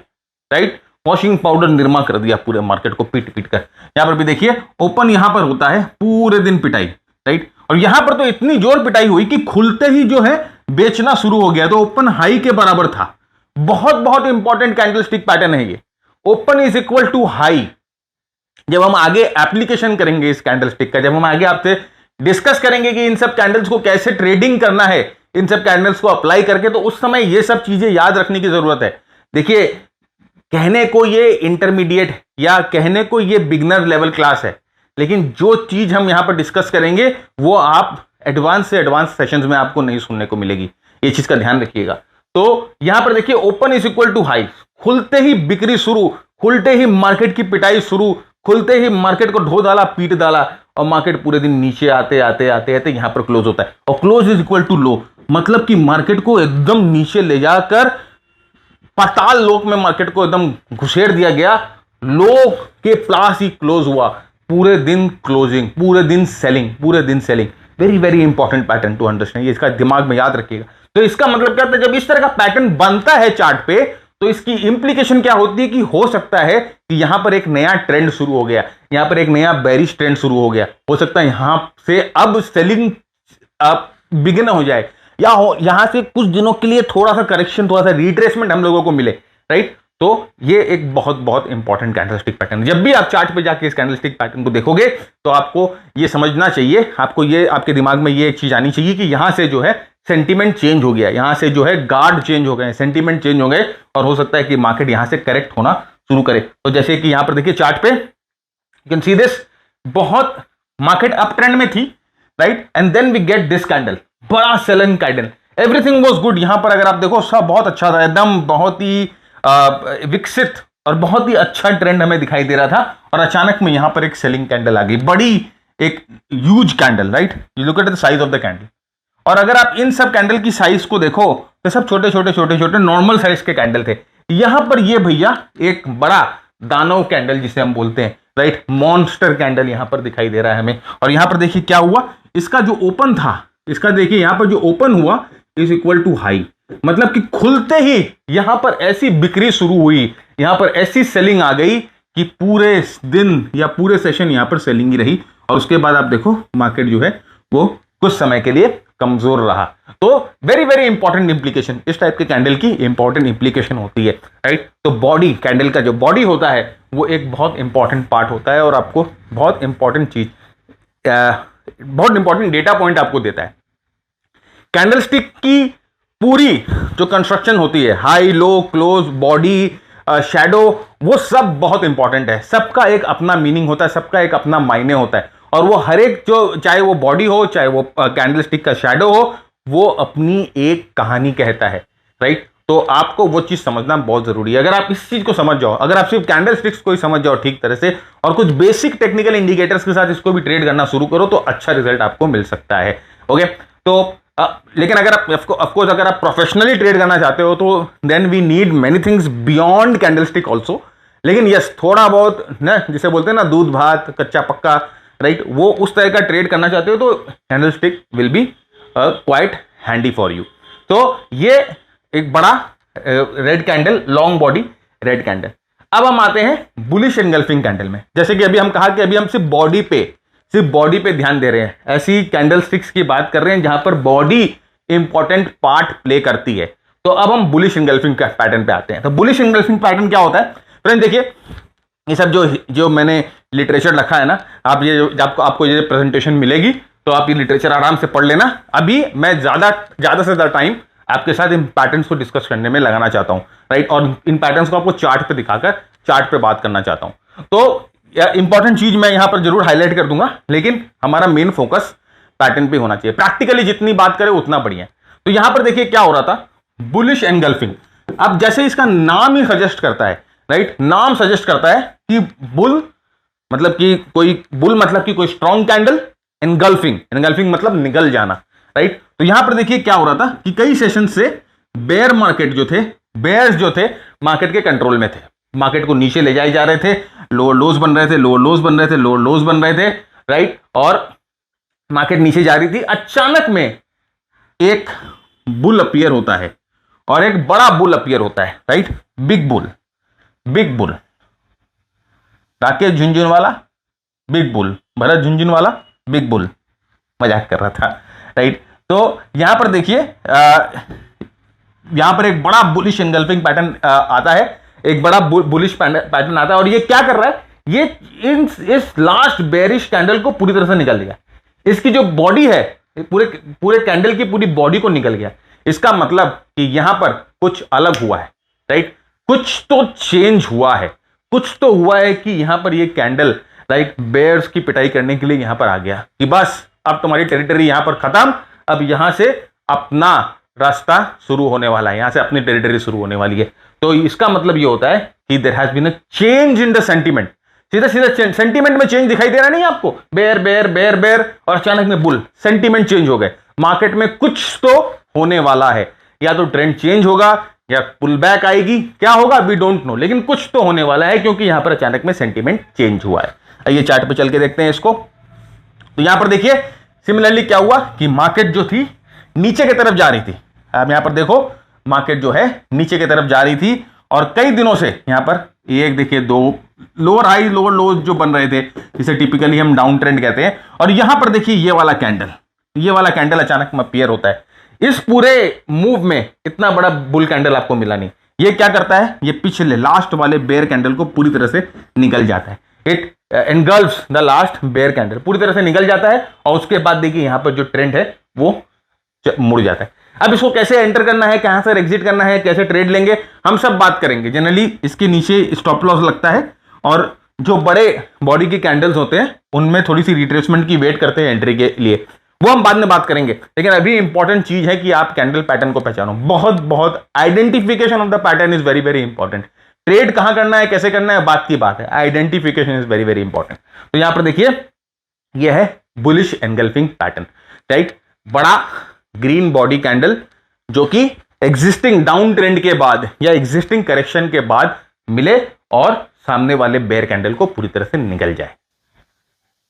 S1: राइट, वॉशिंग पाउडर निर्मा कर दिया पूरे मार्केट को पीट पीट कर। यहां पर भी देखिए ओपन यहां पर होता है, पूरे दिन पिटाई, राइट, और यहां पर तो इतनी जोर पिटाई हुई कि खुलते ही जो है बेचना शुरू हो गया, तो ओपन हाई के बराबर था। बहुत बहुत इंपॉर्टेंट कैंडलस्टिक पैटर्न है ये, open is equal to high. जब हम आगे एप्लीकेशन करेंगे इस कैंडलस्टिक का, जब हम आगे आपसे डिस्कस करेंगे कि इन सब कैंडल्स को कैसे ट्रेडिंग करना है, इन सब कैंडल्स को अप्लाई करके, तो उस समय ये सब चीजें याद रखने की जरूरत है। देखिए कहने को ये इंटरमीडिएट या कहने को ये बिगनर लेवल क्लास है, लेकिन जो चीज हम यहां पर डिस्कस करेंगे वो आप एडवांस से एडवांस सेशंस में आपको नहीं सुनने को मिलेगी, ये चीज का ध्यान रखिएगा। तो यहां पर देखिए open is equal to high, खुलते ही बिक्री शुरू, खुलते ही मार्केट की पिटाई शुरू, खुलते ही मार्केट को ढो डाला, पीट डाला और मार्केट पूरे दिन नीचे आते आते आते आते यहां पर क्लोज होता है और close is equal to low, मतलब कि मार्केट को एकदम नीचे ले जाकर पाताल लोक में मार्केट को एकदम घुसेड़ दिया गया, लो के पास ही क्लोज हुआ, पूरे दिन क्लोजिंग, पूरे दिन सेलिंग, पूरे दिन selling. Very very important pattern to understand, ये इसका दिमाग में याद रखिएगा। तो इसका मतलब क्या होता है, जब इस तरह का पैटर्न बनता है चार्ट पे, तो इसकी इंप्लीकेशन क्या होती है कि हो सकता है कि यहां पर एक नया ट्रेंड शुरू हो गया, यहां पर एक नया बेरिश ट्रेंड शुरू हो गया, हो सकता है यहां से अब सेलिंग बिगिन हो जाए, या हो यहां से कुछ दिनों के लिए थोड़ा सा करेक्शन, थोड़ा सा रिट्रेसमेंट हम लोगों को मिले, राइट। तो ये एक बहुत बहुत इंपॉर्टेंट कैंडलस्टिक पैटर्न, जब भी आप चार्ट पे जाके इस कैंडलस्टिक पैटर्न को देखोगे तो आपको ये समझना चाहिए, आपको ये आपके दिमाग में ये एक चीज आनी चाहिए कि यहां से जो है सेंटीमेंट चेंज हो गया, यहां से जो है गार्ड चेंज हो गए, सेंटीमेंट चेंज हो गए और हो सकता है कि मार्केट यहां से करेक्ट होना शुरू करे। तो जैसे कि यहां पर देखिए चार्ट पे यू कैन सी दिस, बहुत मार्केट अप ट्रेंड में थी, right, and then we get this candle, बड़ा selling candle, everything was good. यहां पर अगर आप देखो सब बहुत अच्छा था, एकदम बहुत ही विकसित और बहुत ही अच्छा ट्रेंड हमें दिखाई दे रहा था और अचानक में यहां पर एक सेलिंग कैंडल आ गई, बड़ी एक huge candle, right, you look at the size of the candle. और अगर आप इन सब कैंडल की साइज को देखो तो सब छोटे छोटे छोटे छोटे नॉर्मल साइज के कैंडल थे, यहां पर ये भैया एक बड़ा दानव कैंडल जिसे हम बोलते हैं, राइट, मॉन्स्टर कैंडल यहां पर दिखाई दे रहा है हमें। और यहां पर देखिए क्या हुआ, इसका जो ओपन था, इसका देखिए यहां पर जो ओपन हुआ इज इक्वल टू हाई, मतलब कि खुलते ही यहां पर ऐसी बिक्री शुरू हुई, यहां पर ऐसी सेलिंग आ गई कि पूरे दिन या पूरे सेशन यहां पर सेलिंग ही रही और उसके बाद आप देखो मार्केट जो है वो कुछ समय के लिए कमजोर रहा। तो वेरी वेरी इंपॉर्टेंट इंप्लीकेशन, इस टाइप के कैंडल की इंपॉर्टेंट इंप्लीकेशन होती है, राइट। तो बॉडी, कैंडल का जो बॉडी होता है वो एक बहुत इंपॉर्टेंट पार्ट होता है और आपको बहुत इंपॉर्टेंट चीज, बहुत इंपॉर्टेंट डेटा पॉइंट आपको देता है। कैंडलस्टिक की पूरी जो कंस्ट्रक्शन होती है, high low close body shadow, वो सब बहुत इंपॉर्टेंट है। सबका एक अपना मीनिंग होता है, सबका एक अपना मायने होता है और वो हर एक जो, चाहे वो बॉडी हो चाहे वो कैंडलस्टिक का शैडो हो, वो अपनी एक कहानी कहता है, राइट। तो आपको वो चीज समझना बहुत जरूरी है। अगर आप इस चीज को समझ जाओ, अगर आप सिर्फ कैंडलस्टिक्स को ही समझ जाओ ठीक तरह से और कुछ बेसिक टेक्निकल इंडिकेटर्स के साथ इसको भी ट्रेड करना शुरू करो तो अच्छा रिजल्ट आपको मिल सकता है। ओके, तो लेकिन अगर आप ऑफकोर्स अगर आप प्रोफेशनली ट्रेड करना चाहते हो तो then we need many things beyond candlestick also. लेकिन यस, थोड़ा बहुत ना, जिसे बोलते हैं ना दूध भात कच्चा पक्का, राइट, वो उस तरह का ट्रेड करना चाहते हो तो candlestick will be quite handy for you. तो ये एक बड़ा red candle, long body red candle. अब हम आते हैं बुलिश एनगल्फिंग कैंडल में। जैसे कि अभी हम कहा कि अभी हम सिर्फ बॉडी पे ध्यान दे रहे हैं, ऐसी कैंडलस्टिक्स की बात कर रहे हैं जहां पर बॉडी इंपॉर्टेंट पार्ट प्ले करती है। तो अब हम बुलिश एनगल्फिंग पैटर्न पे आते हैं। तो बुलिश एनगल्फिंग पैटर्न क्या होता है फ्रेंड? देखिए, ये सब जो मैंने लिटरेचर रखा है ना, आप ये आपको ये प्रेजेंटेशन मिलेगी तो आप ये लिटरेचर आराम से पढ़ लेना। अभी मैं ज्यादा से ज्यादा टाइम आपके साथ इन पैटर्न्स को डिस्कस करने में लगाना चाहता हूं, राइट, और इन पैटर्न्स को आपको चार्ट पे दिखाकर चार्ट पे बात करना चाहता हूं। तो इंपॉर्टेंट चीज मैं यहां पर जरूर हाईलाइट कर दूंगा, लेकिन हमारा मेन फोकस पैटर्न पे होना चाहिए। प्रैक्टिकली जितनी बात करें उतना बढ़िया। तो यहां पर देखिए क्या हो रहा था, बुलिश एनगल्फिंग। अब जैसे इसका नाम ही सजेस्ट करता है, राइट, नाम सजेस्ट करता है कि बुल मतलब कि कोई स्ट्रॉन्ग कैंडल, एनगल्फिंग मतलब निगल जाना, राइट। तो यहां पर देखिए क्या हो रहा था कि कई सेशन से बेयर मार्केट जो थे, बेयर्स जो थे मार्केट के कंट्रोल में थे, मार्केट को नीचे ले जाए जा रहे थे, लोअर लोज बन रहे थे, लोअर लोज बन रहे थे, लोअर लोज बन रहे थे, राइट, और मार्केट नीचे जा रही थी। अचानक में एक बुल अपीयर होता है और एक बड़ा बुल अपीयर होता है, right, big bull, Rakesh Jhunjhunwala big bull, Bharat Jhunjhunwala big bull, मजाक कर रहा था, राइट। तो यहां पर देखिए यहां पर एक बड़ा बुलिश एनगल्फिंग पैटर्न आता है, एक बड़ा बुलिश पैटर्न आता है और ये क्या कर रहा है, ये इस लास्ट बेरिश कैंडल को पूरी तरह से निकल गया। इसकी जो बॉडी है, पूरे कैंडल की पूरी बॉडी को निकल गया। इसका मतलब कि यहां पर कुछ अलग हुआ है, राइट, कुछ तो चेंज हुआ है, कुछ तो हुआ है कि यहां पर ये कैंडल, राइट, बेयर्स की पिटाई करने के लिए यहां पर आ गया कि बस अब तुम्हारी टेरिटरी यहां पर खत्म, अब यहां से अपना रास्ता शुरू होने वाला है, यहां से अपनी टेरिटरी शुरू होने वाली है। तो इसका मतलब ये होता है कि there has been a change in the sentiment. सीधा सेंटीमेंट में चेंज दिखाई दे रहा नहीं आपको, बेयर बेयर बेयर बेयर और अचानक में बुल, सेंटीमेंट चेंज हो गए। मार्केट में कुछ तो होने वाला है, या तो ट्रेंड चेंज होगा या पुल बैक आएगी, क्या होगा वी डोंट नो, लेकिन कुछ तो होने वाला है क्योंकि यहां पर अचानक में सेंटीमेंट चेंज हुआ है। आइए चार्ट पे चल के देखते हैं इसको। तो यहां पर देखिए सिमिलरली क्या हुआ कि मार्केट जो थी नीचे की तरफ जा रही थी। अब यहां पर देखो मार्केट जो है नीचे की तरफ जा रही थी और कई दिनों से यहां पर एक देखिए दो लोअर हाई लोअर लो जो बन रहे थे, जिसे टिपिकली हम डाउन ट्रेंड कहते हैं। और यहां पर देखिए ये वाला कैंडल अचानक में अपीयर होता है। इस पूरे मूव में इतना बड़ा बुल कैंडल आपको मिला नहीं। ये क्या करता है, ये पिछले लास्ट वाले बेयर कैंडल को पूरी तरह से निकल जाता है। It engulfs the last bear candle, पूरी तरह से निकल जाता है और उसके बाद देखिए यहां पर जो ट्रेंड है वो मुड़ जाता है। अब इसको कैसे एंटर करना है, कहां से एग्जिट करना है, कैसे ट्रेड लेंगे, हम सब बात करेंगे। जनरली इसके नीचे स्टॉप लॉस लगता है और जो बड़े बॉडी के कैंडल्स होते हैं उनमें थोड़ी सी रिट्रेसमेंट की वेट करते हैं एंट्री के लिए, वो हम बाद में बात करेंगे। लेकिन अभी इंपॉर्टेंट चीज है कि आप कैंडल पैटर्न को पहचानो। बहुत identification of the pattern is very very important. Trade कहां करना है, कैसे करना है, बात की बात है, identification is very very important. तो यहां पर देखिए यह है बुलिश एनगल्फिंग पैटर्न, राइट, बड़ा ग्रीन बॉडी कैंडल जो कि एग्जिस्टिंग डाउन ट्रेंड के बाद या एग्जिस्टिंग करेक्शन के बाद मिले और सामने वाले बेयर कैंडल को पूरी तरह से निकल जाए।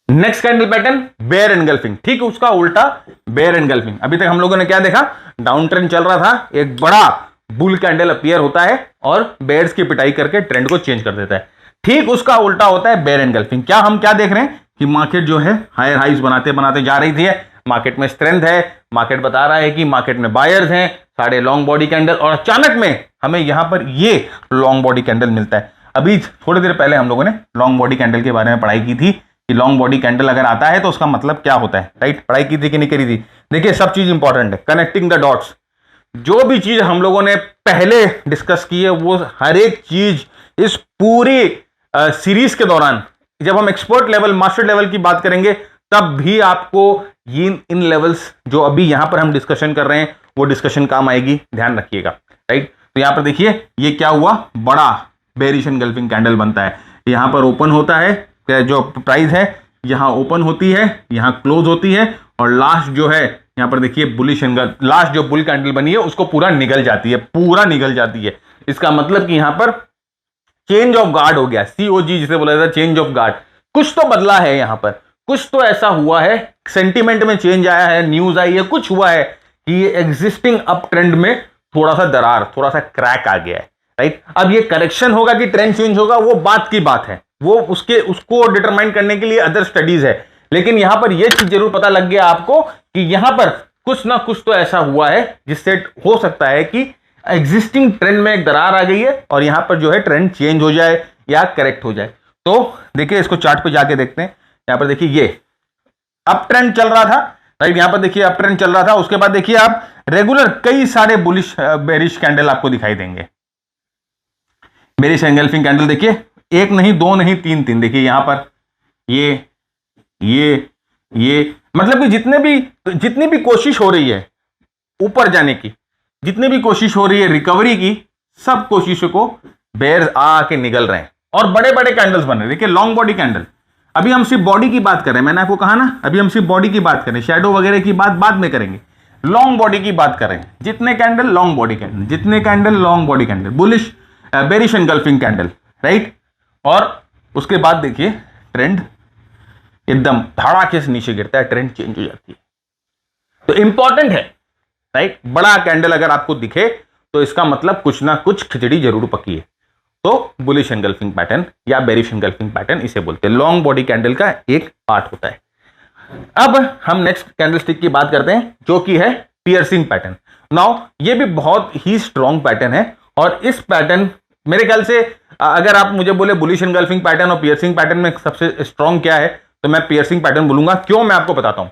S1: Next candle pattern bear engulfing, ठीक उसका उल्टा बेयर एनगल्फिंग। अभी तक हम लोगों ने क्या देखा, डाउन ट्रेंड चल रहा था, एक बड़ा बुल कैंडल अपीयर होता है और बेयर्स की पिटाई करके ट्रेंड को चेंज कर देता है। ठीक उसका उल्टा होता है बेयर एनगल्फिंग। हम क्या देख रहे हैं कि मार्केट जो है हायर हाइज बनाते बनाते जा रही थी, मार्केट में स्ट्रेंथ है, मार्केट बता रहा है कि मार्केट में बायर्स हैं, साढ़े लॉन्ग बॉडी कैंडल, और अचानक में हमें यहां पर ये लॉन्ग बॉडी कैंडल मिलता है। अभी थोड़ी देर पहले हम लोगों ने लॉन्ग बॉडी कैंडल के बारे में पढ़ाई की थी कि लॉन्ग बॉडी कैंडल अगर आता है तो उसका मतलब क्या होता है, राइट? पढ़ाई की थी कि नहीं करी थी? देखिए सब चीज इंपॉर्टेंट है, कनेक्टिंग द डॉट्स। जो भी चीज हम लोगों ने पहले डिस्कस की है वो हर एक चीज इस पूरी सीरीज के दौरान, जब हम एक्सपर्ट लेवल मास्टर लेवल की बात करेंगे तब भी आपको इन लेवल्स जो अभी यहां पर हम डिस्कशन कर रहे हैं वो डिस्कशन काम आएगी, ध्यान रखिएगा, राइट? तो यहां पर देखिए ये क्या हुआ, बड़ा बेरिश एनगल्फिंग कैंडल बनता है। यहां पर ओपन होता है, जो प्राइस है यहां ओपन होती है, यहां क्लोज होती है, और लास्ट जो है यहां पर देखिए बुलिश एंगल, लास्ट जो बुल कैंडल बनी है उसको पूरा निगल जाती है, पूरा निगल जाती है। इसका मतलब कि यहां पर चेंज ऑफ गार्ड हो गया, COG जिसे बोला जाता है, चेंज ऑफ गार्ड। कुछ तो बदला है यहां पर, कुछ तो ऐसा हुआ है, सेंटीमेंट में चेंज आया है, न्यूज आई है, कुछ हुआ है कि ये एग्जिस्टिंग अप ट्रेंड में थोड़ा सा दरार, थोड़ा सा क्रैक आ गया है, राइट? अब ये करेक्शन होगा कि ट्रेंड चेंज होगा वो बात की बात है, वो उसको डिटरमाइन करने के लिए अदर स्टडीज है, लेकिन यहां पर यह चीज जरूर पता लग गया आपको कि यहां पर कुछ ना कुछ तो ऐसा हुआ है जिससे हो सकता है कि एग्जिस्टिंग ट्रेंड में एक दरार आ गई है और यहां पर जो है ट्रेंड चेंज हो जाए या करेक्ट हो जाए। तो देखिए इसको चार्ट पे जाके देखते हैं। यहां पर देखिए ये अप ट्रेंड चल रहा था, राइट? यहां पर देखिए अप ट्रेंड चल रहा था, उसके बाद देखिए आप रेगुलर कई सारे बुलिश बेरिश कैंडल आपको दिखाई देंगे। बेरिश एंगल्फिंग कैंडल देखिए, एक नहीं, दो नहीं, तीन। देखिए यहां पर ये मतलब कि जितनी भी कोशिश हो रही है ऊपर जाने की, जितनी भी कोशिश हो रही है रिकवरी की, सब कोशिशों को बेयर आके निगल रहे हैं और बड़े बड़े कैंडल्स बन रहे हैं। देखिए लॉन्ग बॉडी कैंडल, अभी हम सिर्फ बॉडी की बात कर रहे हैं, मैंने आपको कहा ना अभी हम सिर्फ बॉडी की बात करें, शैडो वगैरह की बात बाद में करेंगे, लॉन्ग बॉडी की बात करें। जितने कैंडल लॉन्ग बॉडी कैंडल, जितने candle long body candle, bullish bearish engulfing candle, right? और उसके बाद देखिए ट्रेंड एकदम धड़ाके से नीचे गिरता है, ट्रेंड चेंज हो जाती है। तो इंपॉर्टेंट है, राइट? बड़ा कैंडल अगर आपको दिखे तो इसका मतलब कुछ ना कुछ खिचड़ी जरूर पकी है। तो बुलिश एनगल्फिंग पैटर्न या बेरिश एनगल्फिंग पैटर्न इसे बोलते हैं, लॉन्ग बॉडी कैंडल का एक पार्ट होता है। अब हम नेक्स्ट कैंडलस्टिक की बात करते हैं जो कि है पियर्सिंग पैटर्न। नाउ ये भी बहुत ही स्ट्रॉन्ग पैटर्न है और इस पैटर्न मेरे ख्याल से अगर आप मुझे बोले बुलिश एनगल्फिंग पैटर्न और पियर्सिंग पैटर्न में सबसे स्ट्रॉन्ग क्या है तो मैं पियर्सिंग पैटर्न बोलूंगा। क्यों, मैं आपको बताता हूं।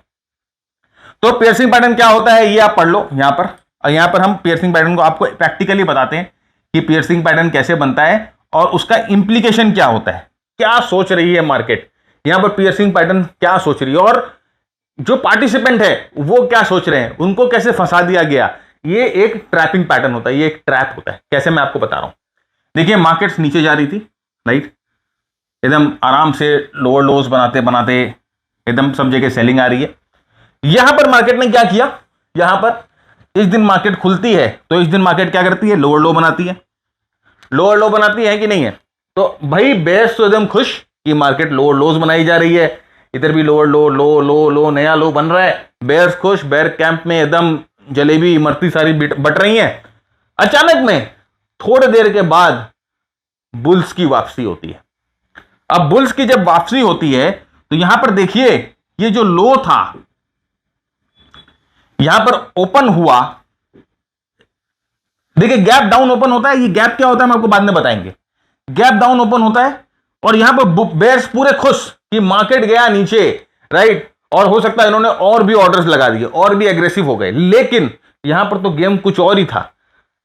S1: तो पियर्सिंग पैटर्न क्या होता है ये आप पढ़ लो यहां पर, और यहां पर हम पियर्सिंग पैटर्न को आपको प्रैक्टिकली बताते हैं कि पियर्सिंग पैटर्न कैसे बनता है और उसका इंप्लीकेशन क्या होता है, क्या सोच रही है मार्केट, यहां पर पियर्सिंग पैटर्न क्या सोच रही है और जो पार्टिसिपेंट है वो क्या सोच रहे हैं, उनको कैसे फंसा दिया गया। ये एक ट्रैपिंग पैटर्न होता है, ये एक ट्रैप होता है। कैसे, मैं आपको बता रहा हूं। देखिए मार्केट्स नीचे जा रही थी, राइट? एकदम आराम से लोअर लोज बनाते बनाते एकदम सब जगह सेलिंग आ रही है। यहां पर मार्केट ने क्या किया, यहां पर इस दिन मार्केट खुलती है तो इस दिन मार्केट क्या करती है, लोअर लो बनाती है। लोअर लो बनाती है कि नहीं है? तो भाई बेयर्स तो एकदम खुश कि मार्केट लोअर लोज बनाई जा रही है, इधर भी लोअर लो लो लो लो नया लो बन रहा है। बेयर्स खुश, बेयर कैंप में एकदम जलेबी इमरती सारी बट रही है। अचानक में थोड़ी देर के बाद बुल्स की वापसी होती है। अब बुल्स की जब वापसी होती है तो यहां पर देखिए ये जो लो था यहां पर ओपन हुआ, देखिए गैप डाउन ओपन होता है। ये गैप क्या होता है हम आपको बाद में बताएंगे। गैप डाउन ओपन होता है और यहां पर बेयर्स पूरे खुश कि मार्केट गया नीचे, राइट? और हो सकता है इन्होंने और भी ऑर्डर्स लगा दिए और भी एग्रेसिव हो गए, लेकिन यहां पर तो गेम कुछ और ही था।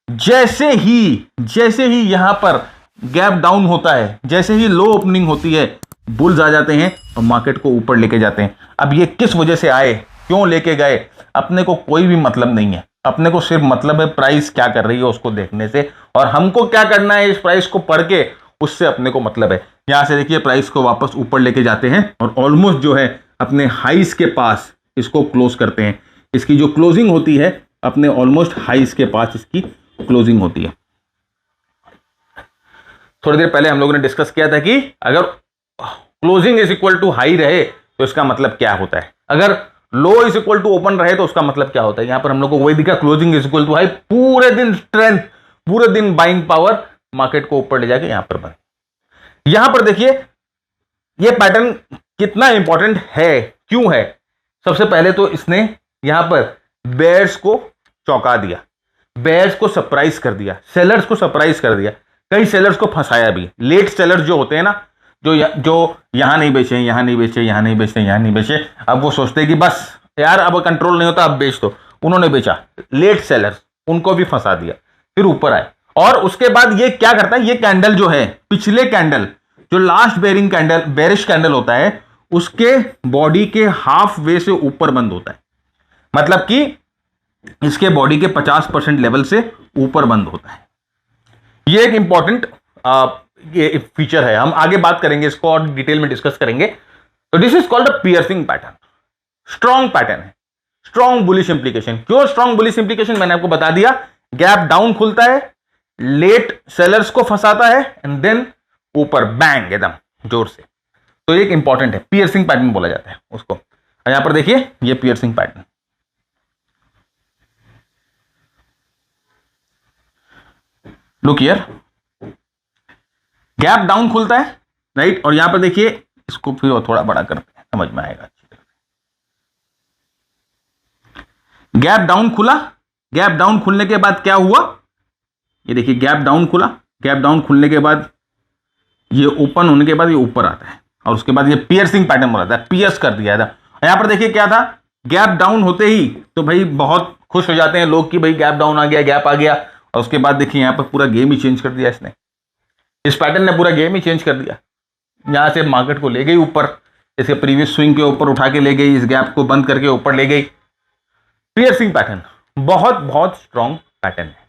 S1: जैसे ही यहां पर गैप डाउन होता है, जैसे ही लो ओपनिंग होती है, बुल्स आ जाते हैं और मार्केट को ऊपर लेके जाते हैं। अब ये किस वजह से आए, क्यों लेके गए, अपने को कोई भी मतलब नहीं है। अपने को सिर्फ मतलब है प्राइस क्या कर रही है उसको देखने से, और हमको क्या करना है इस प्राइस को पढ़ के, उससे अपने को मतलब है। यहां से देखिए प्राइस को वापस ऊपर लेके जाते हैं और ऑलमोस्ट जो है अपने हाइस के पास इसको क्लोज करते हैं। इसकी जो क्लोजिंग होती है अपने ऑलमोस्ट हाइस के पास इसकी क्लोजिंग होती है। थोड़ी देर पहले हम लोगों ने डिस्कस किया था कि अगर closing is equal to high रहे तो इसका मतलब क्या होता है, अगर low is equal to open रहे तो उसका मतलब क्या होता है। यहां पर हम लोग को वही दिखा, closing is equal to high, पूरे दिन स्ट्रेंथ, पूरे दिन बाइंग पावर मार्केट को ऊपर ले जाके यहां पर बन। यहां पर देखिए ये पैटर्न कितना इंपॉर्टेंट है, क्यों है? सबसे पहले तो इसने यहां पर बेयर्स को चौंका दिया, बेयर्स को सरप्राइज कर दिया, सेलर्स को सरप्राइज कर दिया, कई सेलर्स को फंसाया भी। लेट सेलर्स जो होते हैं ना, जो यहां नहीं बेचे, यहां नहीं बेचे, यहां नहीं बेचे, यहां नहीं बेचे, अब वो सोचते हैं कि बस यार अब कंट्रोल नहीं होता, अब बेच दो। उन्होंने बेचा, लेट सेलर्स, उनको भी फंसा दिया, फिर ऊपर आए। और उसके बाद ये क्या करता है, ये कैंडल जो है, पिछले कैंडल जो last bearing candle, bearish candle होता है, उसके बॉडी के हाफ वे से ऊपर बंद होता है, मतलब कि इसके बॉडी के 50% लेवल से ऊपर बंद होता है। ये एक इंपॉर्टेंट ये फीचर है, हम आगे बात करेंगे इसको और डिटेल में डिस्कस करेंगे। तो this is called a piercing pattern, strong pattern है, स्ट्रॉन्ग बुलिश इंप्लीकेशन। क्यों स्ट्रॉन्ग बुलिश इंप्लीकेशन? मैंने आपको बता दिया, गैप डाउन खुलता है, लेट सेलर्स को फंसाता है, एंड देन ऊपर बैंग एकदम जोर से। तो एक इंपॉर्टेंट है, पियर्सिंग पैटर्न बोला जाता है उसको। यहां पर देखिए ये piercing pattern, look here, gap down खुलता है, राइट, और यहां पर देखिए, इसको फिर थोड़ा बड़ा करते हैं, समझ में आएगा अच्छी तरह से। गैप डाउन खुला, गैप डाउन खुलने के बाद क्या हुआ, ये देखिए गैप डाउन खुला, गैप डाउन खुलने के बाद ये ओपन होने के बाद ये ऊपर आता है, और उसके बाद ये पियर्सिंग पैटर्न बोला था, पियर्स कर दिया था। यहां पर देखिए क्या था, गैप डाउन होते ही तो भाई बहुत खुश हो जाते हैं लोग कि भाई गैप डाउन आ गया, गैप आ गया, और उसके बाद देखिए यहां पर पूरा गेम ही चेंज कर दिया इसने, इस पैटर्न ने पूरा गेम ही चेंज कर दिया। यहां से मार्केट को ले गई ऊपर, इसके प्रीवियस स्विंग के ऊपर उठा के ले गई, इस गैप को बंद करके ऊपर ले गई। पियर्सिंग पैटर्न बहुत बहुत स्ट्रॉन्ग पैटर्न है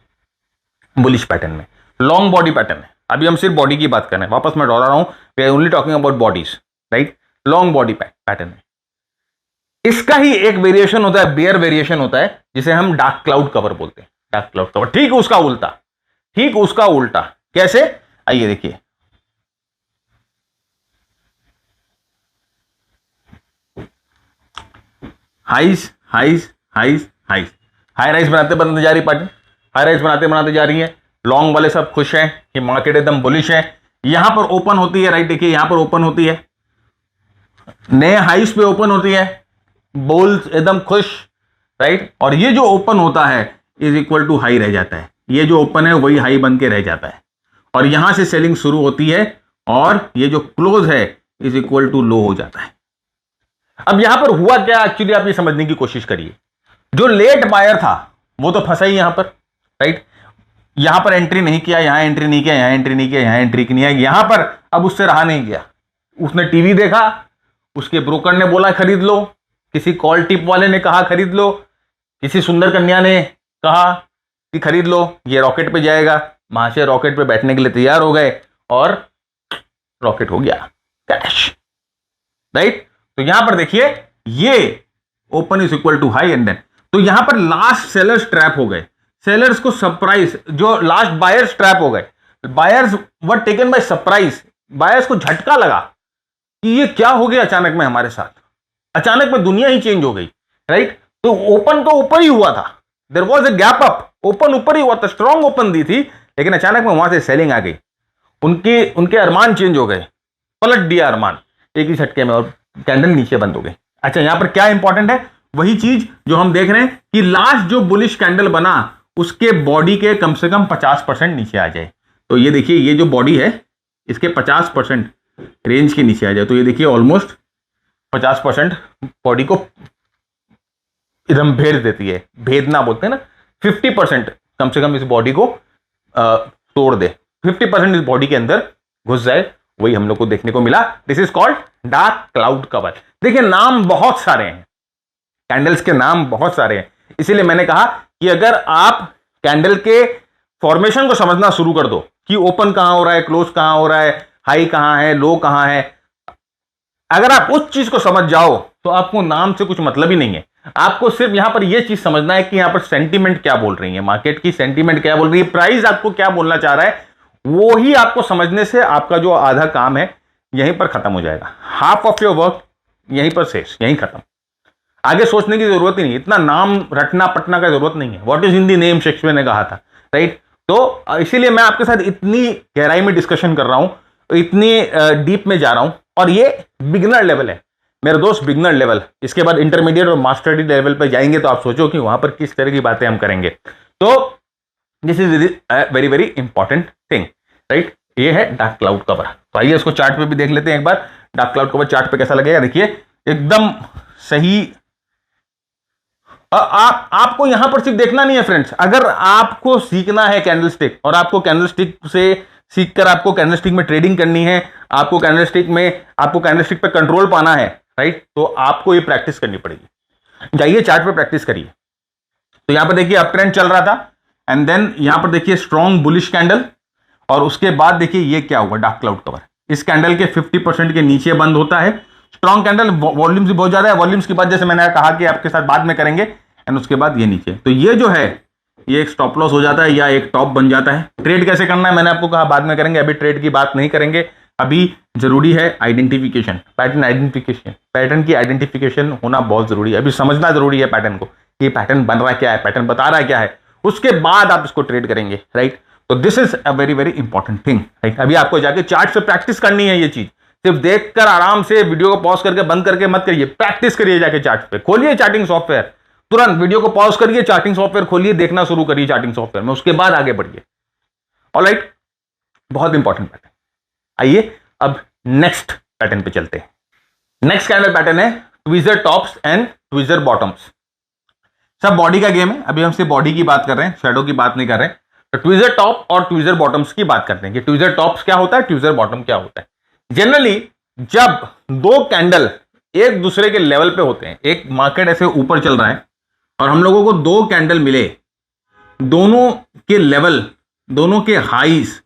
S1: बुलिश पैटर्न में, लॉन्ग बॉडी पैटर्न है। अभी हम सिर्फ बॉडी की बात कर रहे हैं, वापस मैं दोहरा रहा हूं, we are only talking about bodies, right. Long body pattern है। इसका ही एक वेरिएशन होता है, बेयर वेरिएशन होता है, जिसे हम डार्क क्लाउड कवर बोलते हैं, डार्क क्लाउड कवर। ठीक उसका उल्टा, ठीक उसका उल्टा। कैसे? आइए देखिए, हाइस हाइस हाइस हाइस, हाई राइज बनाते बनाते जा रही पार्टी, हाई राइज बनाते बनाते जा रही है। लॉन्ग वाले सब खुश हैं कि मार्केट एकदम बुलिश है। यहां पर ओपन होती है, राइट, देखिए यहां पर ओपन होती है, नए हाइस पे ओपन होती है, बुल्स एकदम खुश, राइट। और ये जो ओपन होता है इज इक्वल टू हाई रह जाता है, ये जो ओपन है वही हाई बन के रह जाता है, और यहां से सेलिंग शुरू होती है, और ये जो क्लोज है इज इक्वल टू लो हो जाता है। अब यहां पर हुआ क्या एक्चुअली, आप ये समझने की कोशिश करिए। जो लेट बायर था वो तो फंसा ही यहां पर, राइट। यहां पर एंट्री नहीं किया, यहां एंट्री नहीं किया, यहां एंट्री नहीं किया, यहां एंट्री नहीं किया, यहां पर अब उससे रहा नहीं गया। उसने टीवी देखा, उसके ब्रोकर ने बोला खरीद लो, किसी कॉल टिप वाले ने कहा खरीद लो, किसी सुंदर कन्या ने कहा कि खरीद लो, ये रॉकेट पे जाएगा, वहां से रॉकेट पे बैठने के लिए तैयार हो गए, और रॉकेट हो गया कैश, राइट। तो यहां पर देखिए ये open is equal to high, and then तो यहां पर लास्ट सेलर्स ट्रैप हो गए, सेलर्स को सरप्राइज, जो लास्ट बायर्स ट्रैप हो गए, buyers were taken by surprise, buyers को झटका लगा कि ये क्या हो गया अचानक में हमारे साथ, अचानक में दुनिया ही चेंज हो गई, राइट। तो ओपन तो ऊपर ही हुआ था, there was a gap up, open ऊपर ही हुआ था, स्ट्रॉन्ग ओपन दी थी, लेकिन अचानक में वहां से सेलिंग आ गई, उनके अरमान चेंज हो गए, पलट दिया अरमान एक ही झटके में, और कैंडल नीचे बंद हो गई। अच्छा, यहां पर क्या इंपॉर्टेंट है, वही चीज जो हम देख रहे हैं कि लास्ट जो बुलिश कैंडल बना उसके बॉडी के कम से कम 50% नीचे आ जाए। तो ये देखिए, ये जो बॉडी है इसके 50% रेंज के नीचे आ जाए, तो ये देखिए ऑलमोस्ट 50% बॉडी को एकदम भेद देती है, भेदना बोलते हैं ना, 50% कम से कम इस बॉडी को तोड़ दे, 50% इस बॉडी के अंदर घुस जाए, वही हम लोग को देखने को मिला। This is called dark cloud cover. देखिए नाम बहुत सारे हैं, कैंडल्स के नाम बहुत सारे हैं, इसीलिए मैंने कहा कि अगर आप कैंडल के फॉर्मेशन को समझना शुरू कर दो कि ओपन कहां हो रहा है, क्लोज कहां हो रहा है, हाई कहां है, लो कहां है, अगर आप उस चीज को समझ जाओ तो आपको नाम से कुछ मतलब ही नहीं है। आपको सिर्फ यहां पर यह चीज समझना है कि यहां पर सेंटीमेंट क्या बोल रही है, मार्केट की सेंटीमेंट क्या बोल रही है, प्राइस आपको क्या बोलना चाह रहा है, वो ही आपको समझने से आपका जो आधा काम है यहीं पर खत्म हो जाएगा। हाफ ऑफ योर वर्क यहीं पर शेष, यहीं खत्म, आगे सोचने की जरूरत ही नहीं, इतना नाम रटना पटना का जरूरत नहीं है। What is in the name, Shakespeare ने कहा था, राइट। तो इसीलिए मैं आपके साथ इतनी गहराई में डिस्कशन कर रहा हूं, इतनी डीप में जा रहा हूं, और ये बिगिनर लेवल है। मेरे दोस्त बिगनर लेवल, इसके बाद इंटरमीडिएट और मास्टरी लेवल पे जाएंगे तो आप सोचो कि वहां पर किस तरह की बातें हम करेंगे। तो this is very very important thing, right. ये है डार्क क्लाउड कवर। तो आइए इसको चार्ट पे भी देख लेते हैं एक बार, डार्क क्लाउड कवर चार्ट पे कैसा लगेगा। देखिए एकदम सही। आपको यहां पर सिर्फ देखना नहीं है फ्रेंड्स, अगर आपको सीखना है कैंडलस्टिक और आपको कैंडलस्टिक से सीखकर आपको कैंडलस्टिक में ट्रेडिंग करनी है, आपको कैंडलस्टिक पे कंट्रोल पाना है, राइट, तो आपको ये प्रैक्टिस करनी पड़ेगी। जाइए चार्ट पे प्रैक्टिस करिए। तो यहां पर देखिए अप ट्रेंड चल रहा था एंड देन यहां पर देखिए स्ट्रॉन्ग बुलिश कैंडल, और उसके बाद देखिए ये क्या हुआ, डार्क क्लाउड कवर। इस कैंडल के 50% के नीचे बंद होता है। स्ट्रॉन्ग कैंडल, वॉल्यूम्स भी बहुत ज्यादा है। वॉल्यूम्स की बात जैसे मैंने कहा कि आपके साथ बाद में करेंगे, एंड उसके बाद ये नीचे, तो ये जो है ये एक स्टॉप लॉस हो जाता है या एक टॉप बन जाता है। ट्रेड कैसे करना है मैंने आपको कहा बाद में करेंगे, अभी ट्रेड की बात नहीं करेंगे। अभी जरूरी है आइडेंटिफिकेशन, पैटर्न आइडेंटिफिकेशन, पैटर्न की आइडेंटिफिकेशन होना बहुत जरूरी है। अभी समझना जरूरी है पैटर्न को, कि पैटर्न बन रहा क्या है, पैटर्न बता रहा है क्या है, उसके बाद आप इसको ट्रेड करेंगे, राइट। तो this is a very very important thing, right. अभी आपको जाके चार्ट से प्रैक्टिस करनी है। ये चीज सिर्फ देखकर आराम से वीडियो को पॉज करके बंद करके मत करिए, प्रैक्टिस करिए। जाके चार्ट पे खोलिए चार्टिंग सॉफ्टवेयर, तुरंत वीडियो को पॉज करिए, चार्टिंग सॉफ्टवेयर खोलिए, देखना शुरू करिए चार्टिंग सॉफ्टवेयर में, उसके बाद आगे बढ़िए। ऑलराइट, बहुत इंपॉर्टेंट पैटर्न। आइए अब नेक्स्ट पैटर्न पे चलते हैं। नेक्स्ट कैंडल पैटर्न है tweezer tops and tweezer bottoms. सब बॉडी का गेम है, अभी हम सिर्फ बॉडी की बात कर रहे हैं, शैडो की बात नहीं कर रहे हैं। तो ट्वीजर टॉप और ट्वीजर बॉटम्स की बात करते हैं कि ट्वीजर टॉप्स क्या होता है, ट्वीजर बॉटम क्या होता है। जनरली जब दो कैंडल एक दूसरे के लेवल पे होते हैं, एक मार्केट ऐसे ऊपर चल रहा है और हम लोगों को दो कैंडल मिले, दोनों के लेवल, दोनों के हाईज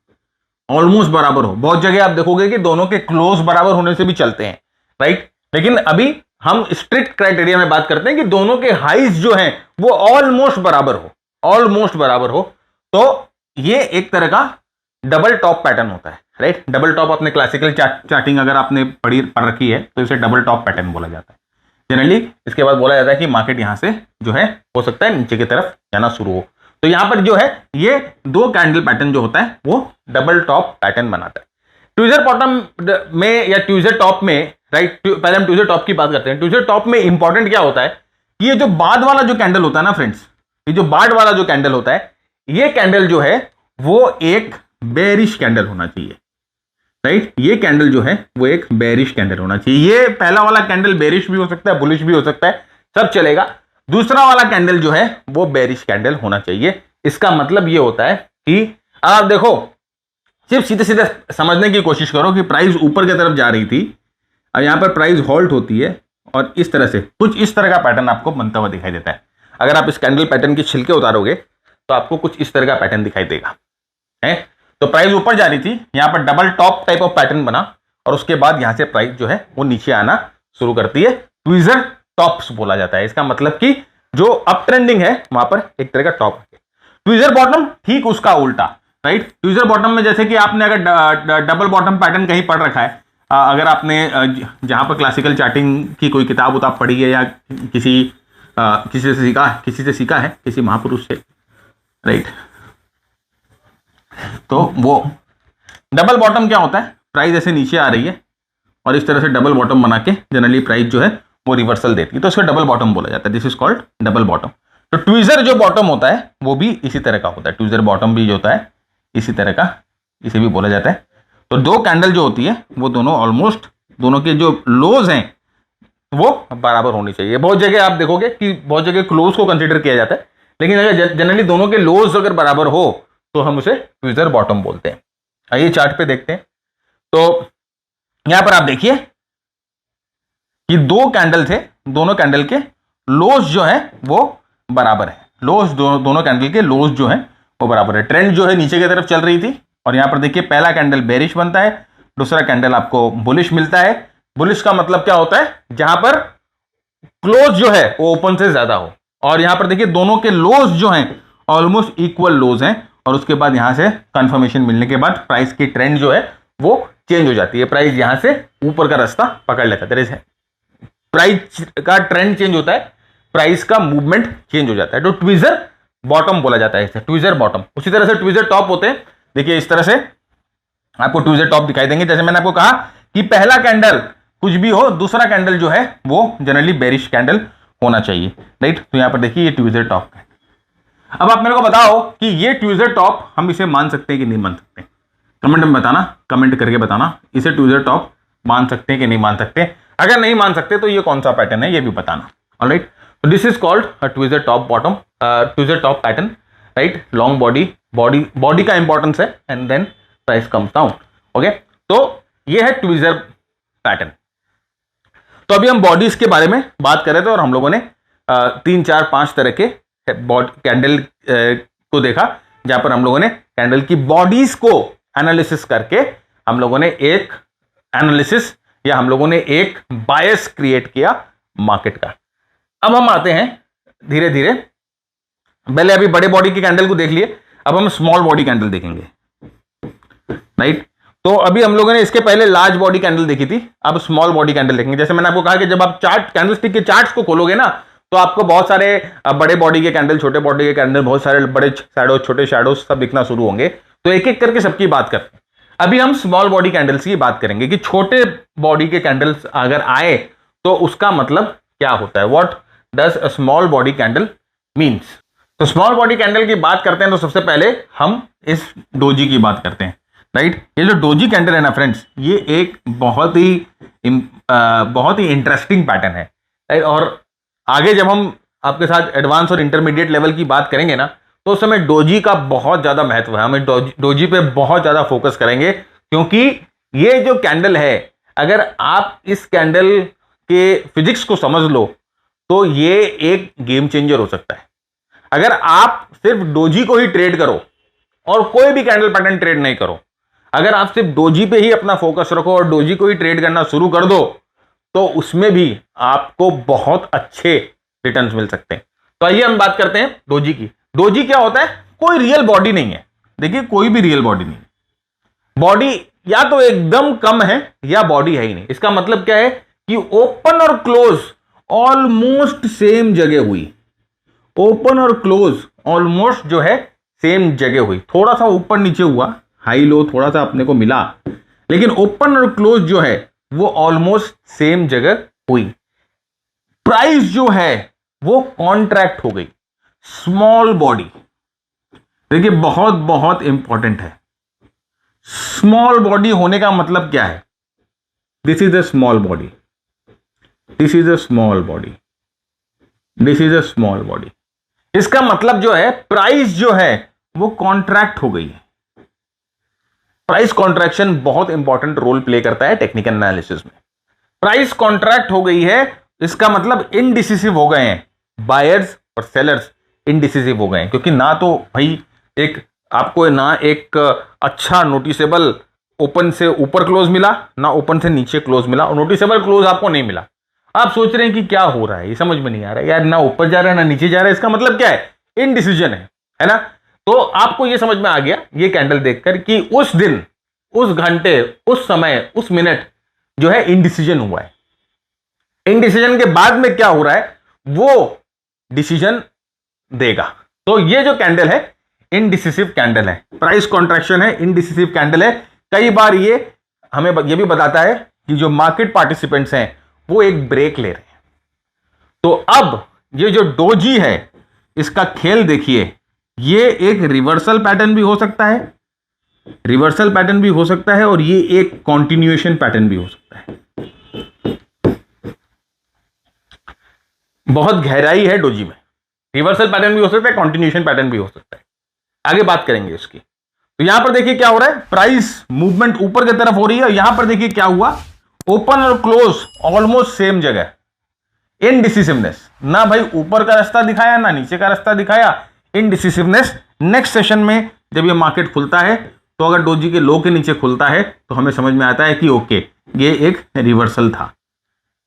S1: ऑलमोस्ट बराबर हो। बहुत जगह आप देखोगे कि दोनों के क्लोज बराबर होने से भी चलते हैं, राइट। लेकिन अभी हम स्ट्रिक्ट क्राइटेरिया में बात करते हैं कि दोनों के हाईज जो हैं वो ऑलमोस्ट बराबर हो, ऑलमोस्ट बराबर हो। तो ये एक तरह का डबल टॉप पैटर्न होता है, राइट। डबल टॉप अपने क्लासिकल चार्टिंग अगर आपने पढ़ रखी है तो इसे डबल टॉप पैटर्न बोला जाता है जनरली। इसके बाद बोला जाता है कि मार्केट यहां से जो है हो सकता है नीचे की तरफ जाना शुरू हो। तो यहां पर जो है ये दो कैंडल पैटर्न जो होता है वो डबल टॉप पैटर्न बनाता है। ट्वीजर बॉटम में या ट्वीजर टॉप में, राइट, पहले हम ट्वीजर टॉप की बात करते हैं। ट्वीजर टॉप में इंपॉर्टेंट क्या होता है कि ये जो बाद वाला जो कैंडल होता है ना फ्रेंड्स, ये जो बाद वाला जो कैंडल होता है, ये कैंडल जो है वो एक बेरिश कैंडल होना चाहिए, राइट। ये कैंडल जो है वो एक बेरिश कैंडल होना चाहिए। ये पहला वाला कैंडल बेरिश भी हो सकता है, बुलिश भी हो सकता है, सब चलेगा। दूसरा वाला कैंडल जो है वो बेरिश कैंडल होना चाहिए। इसका मतलब ये होता है कि आप देखो, सिर्फ सीधे सीधे समझने की कोशिश करो कि प्राइस ऊपर की तरफ जा रही थी और यहां पर प्राइस हॉल्ट होती है और इस तरह से कुछ इस तरह का पैटर्न आपको बनता हुआ दिखाई देता है। अगर आप इस कैंडल पैटर्न के छिलके उतारोगे तो आपको कुछ इस तरह का पैटर्न दिखाई देगा, है। तो प्राइस ऊपर जा रही थी, यहां पर double top type of pattern बना और उसके बाद यहां से प्राइस जो है वो नीचे आना शुरू करती है। ट्वीजर टॉप्स बोला जाता है। इसका मतलब कि जो अप ट्रेंडिंग है वहां पर एक तरह का टॉप है। ट्वीजर बॉटम ठीक उसका उल्टा, राइट। ट्वीजर बॉटम में जैसे कि आपने अगर डबल बॉटम पैटर्न कहीं पढ़ रखा है, अगर आपने जहां पर क्लासिकल चार्टिंग की कोई किताब उताब पढ़ी है या किसी से सीखा है, किसी महापुरुष से, राइट। तो वो डबल बॉटम क्या होता है, प्राइस ऐसे नीचे आ रही है और इस तरह से डबल बॉटम बना के जनरली प्राइस जो है वो रिवर्सल देती है, तो इसको डबल बॉटम बोला जाता है। This is called double bottom. तो ट्वीजर जो बॉटम होता है वो भी इसी तरह का होता है। ट्वीजर बॉटम भी जो होता है इसी तरह का, इसे भी बोला जाता है। तो दो कैंडल जो होती है वो दोनों ऑलमोस्ट, दोनों के जो लोज हैं वो बराबर होनी चाहिए। बहुत जगह आप देखोगे कि बहुत जगह क्लोज को कंसीडर किया जाता है, लेकिन अगर जनरली दोनों के लोज अगर बराबर हो तो हम उसे ट्वीजर बॉटम बोलते हैं। आइए चार्ट पे देखते हैं। तो यहां पर आप देखिए कि दो कैंडल थे, दोनों कैंडल के लोज जो है वो बराबर है। लोज दोनों कैंडल के लोज जो है वो बराबर है। ट्रेंड जो है नीचे की तरफ चल रही थी और यहां पर देखिए पहला कैंडल बेरिश बनता है, दूसरा कैंडल आपको बुलिश मिलता है। बुलिश का मतलब क्या होता है, जहां पर क्लोज जो है वो ओपन से ज्यादा हो, और यहां पर देखिए दोनों के लोज जो हैं ऑलमोस्ट इक्वल लोज हैं, और उसके बाद यहां से कंफर्मेशन मिलने के बाद प्राइस की ट्रेंड जो है वो चेंज हो जाती है। प्राइस यहां से ऊपर का रास्ता पकड़ लेता है, प्राइस का ट्रेंड चेंज होता है, प्राइस का मूवमेंट चेंज हो जाता है। तो ट्वीजर बॉटम बोला जाता है इसे, ट्वीजर बॉटम। उसी तरह से ट्वीजर टॉप होते हैं। देखिए इस तरह से आपको ट्वीजर टॉप दिखाई देंगे। जैसे मैंने आपको कहा कि पहला कैंडल कुछ भी हो, दूसरा कैंडल जो है वो जनरली बेरिश कैंडल होना चाहिए, राइट। तो यहां पर देखिए ये ट्यूसडे टॉप है। अब आप मेरे को बताओ कि ये ट्यूसडे टॉप हम इसे मान सकते हैं कि नहीं मान सकते? कमेंट में बताना, कमेंट करके बताना इसे ट्यूसडे टॉप मान सकते हैं कि नहीं मान सकते। अगर नहीं मान सकते तो ये कौन सा पैटर्न है ये भी बताना। ऑलराइट, तो this is called tweezer top bottom, tweezer top pattern, right. Long body का इंपॉर्टेंस है and then price comes down. Okay, तो ये है ट्वीजर पैटर्न। तो अभी हम बॉडीज के बारे में बात कर रहे थे और हम लोगों ने 3 4 5 तरह के कैंडल को देखा, जहां पर हम लोगों ने कैंडल की बॉडीज को एनालिसिस करके हम लोगों ने एक एनालिसिस या हम लोगों ने एक बायस क्रिएट किया मार्केट का। अब हम आते हैं धीरे धीरे, पहले अभी बड़े बॉडी के कैंडल को देख लिए, अब हम स्मॉल बॉडी कैंडल देखेंगे, राइट। तो अभी हम लोगों ने इसके पहले लार्ज बॉडी कैंडल देखी थी, अब स्मॉल बॉडी कैंडल देखेंगे। जैसे मैंने आपको कहा कि जब आप चार्ट कैंडलस्टिक के चार्ट्स को खोलोगे ना, तो आपको बहुत सारे बड़े बॉडी के कैंडल, छोटे बॉडी के कैंडल, बहुत सारे बड़े शैडो, छोटे शैडो सब दिखना शुरू होंगे। तो एक एक करके सबकी बात करते हैं। अभी हम स्मॉल बॉडी कैंडल्स की बात करेंगे कि छोटे बॉडी के कैंडल्स अगर आए तो उसका मतलब क्या होता है, what does a small body candle means. तो स्मॉल बॉडी कैंडल की बात करते हैं तो सबसे पहले हम इस डोजी की बात करते हैं, राइट। ये जो डोजी कैंडल है ना फ्रेंड्स, ये एक बहुत ही इंटरेस्टिंग पैटर्न है, राइट। और आगे जब हम आपके साथ एडवांस और इंटरमीडिएट लेवल की बात करेंगे ना, तो उस समय डोजी का बहुत ज्यादा महत्व है। हमें डोजी पे बहुत ज्यादा फोकस करेंगे, क्योंकि ये जो कैंडल है, अगर आप इस कैंडल के फिजिक्स को समझ लो तो ये एक गेम चेंजर हो सकता है। अगर आप सिर्फ डोजी को ही ट्रेड करो और कोई भी कैंडल पैटर्न ट्रेड नहीं करो, अगर आप सिर्फ डोजी पे ही अपना फोकस रखो और डोजी को ही ट्रेड करना शुरू कर दो, तो उसमें भी आपको बहुत अच्छे रिटर्न्स मिल सकते हैं। तो आइए हम बात करते हैं डोजी की। डोजी क्या होता है? कोई रियल बॉडी नहीं है, देखिए कोई भी रियल बॉडी नहीं। बॉडी या तो एकदम कम है या बॉडी है ही नहीं। इसका मतलब क्या है कि ओपन और क्लोज ऑलमोस्ट सेम जगह हुई, ओपन और क्लोज ऑलमोस्ट जो है सेम जगह हुई, थोड़ा सा ऊपर नीचे हुआ, हाई लो थोड़ा सा अपने को मिला, लेकिन ओपन और क्लोज जो है वो ऑलमोस्ट सेम जगह हुई। प्राइस जो है वो कॉन्ट्रैक्ट हो गई। स्मॉल बॉडी, देखिए बहुत बहुत इंपॉर्टेंट है। स्मॉल बॉडी होने का मतलब क्या है? This is a small body, this is a small body, this is a small body. इसका मतलब जो है प्राइस जो है वो कॉन्ट्रैक्ट हो गई है। प्राइस कॉन्ट्रैक्शन बहुत इंपॉर्टेंट रोल प्ले करता है टेक्निकल एनालिसिस में। प्राइस कॉन्ट्रैक्ट हो गई है, इसका मतलब इनडिसिसिव हो गए हैं बायर्स और सेलर्स, इनडिसिसिव हो गए हैं, क्योंकि ना तो भाई एक आपको ना एक अच्छा नोटिसेबल ओपन से ऊपर क्लोज मिला, ना ओपन से नीचे क्लोज मिला, और नोटिसेबल क्लोज आपको नहीं मिला। आप सोच रहे हैं कि क्या हो रहा है, ये समझ में नहीं आ रहा है यार, ना ऊपर जा रहा है ना नीचे जा रहा है। इसका मतलब क्या है? इनडिसीजन है ना। तो आपको ये समझ में आ गया ये कैंडल देखकर कि उस दिन, उस घंटे, उस समय, उस मिनट जो है इनडिसीजन हुआ है। इनडिसीजन के बाद में क्या हो रहा है वो डिसीजन देगा। तो ये जो कैंडल है इनडिसिसिव कैंडल है, प्राइस कॉन्ट्रैक्शन है, इनडिसिसिव कैंडल है। कई बार ये हमें ये भी बताता है कि जो मार्केट पार्टिसिपेंट्स हैं वो एक ब्रेक ले रहे हैं। तो अब ये जो डोजी है इसका खेल देखिए, ये एक रिवर्सल पैटर्न भी हो सकता है, रिवर्सल पैटर्न भी हो सकता है, और ये एक कॉन्टिन्यूएशन पैटर्न भी हो सकता है। बहुत गहराई है डोजी में, रिवर्सल पैटर्न भी हो सकता है, कॉन्टिन्यूएशन पैटर्न भी हो सकता है। आगे बात करेंगे इसकी। तो यहां पर देखिए क्या हो रहा है, प्राइस मूवमेंट ऊपर की तरफ हो रही है, और यहां पर देखिए क्या हुआ, ओपन और क्लोज ऑलमोस्ट सेम जगह, इनडिसिसिवनेस, ना भाई ऊपर का रास्ता दिखाया ना नीचे का रास्ता दिखाया, इनडिसिसिवनेस। नेक्स्ट सेशन में जब ये मार्केट खुलता है, तो अगर डोजी के लो के नीचे खुलता है तो हमें समझ में आता है कि ओके ये एक रिवर्सल था।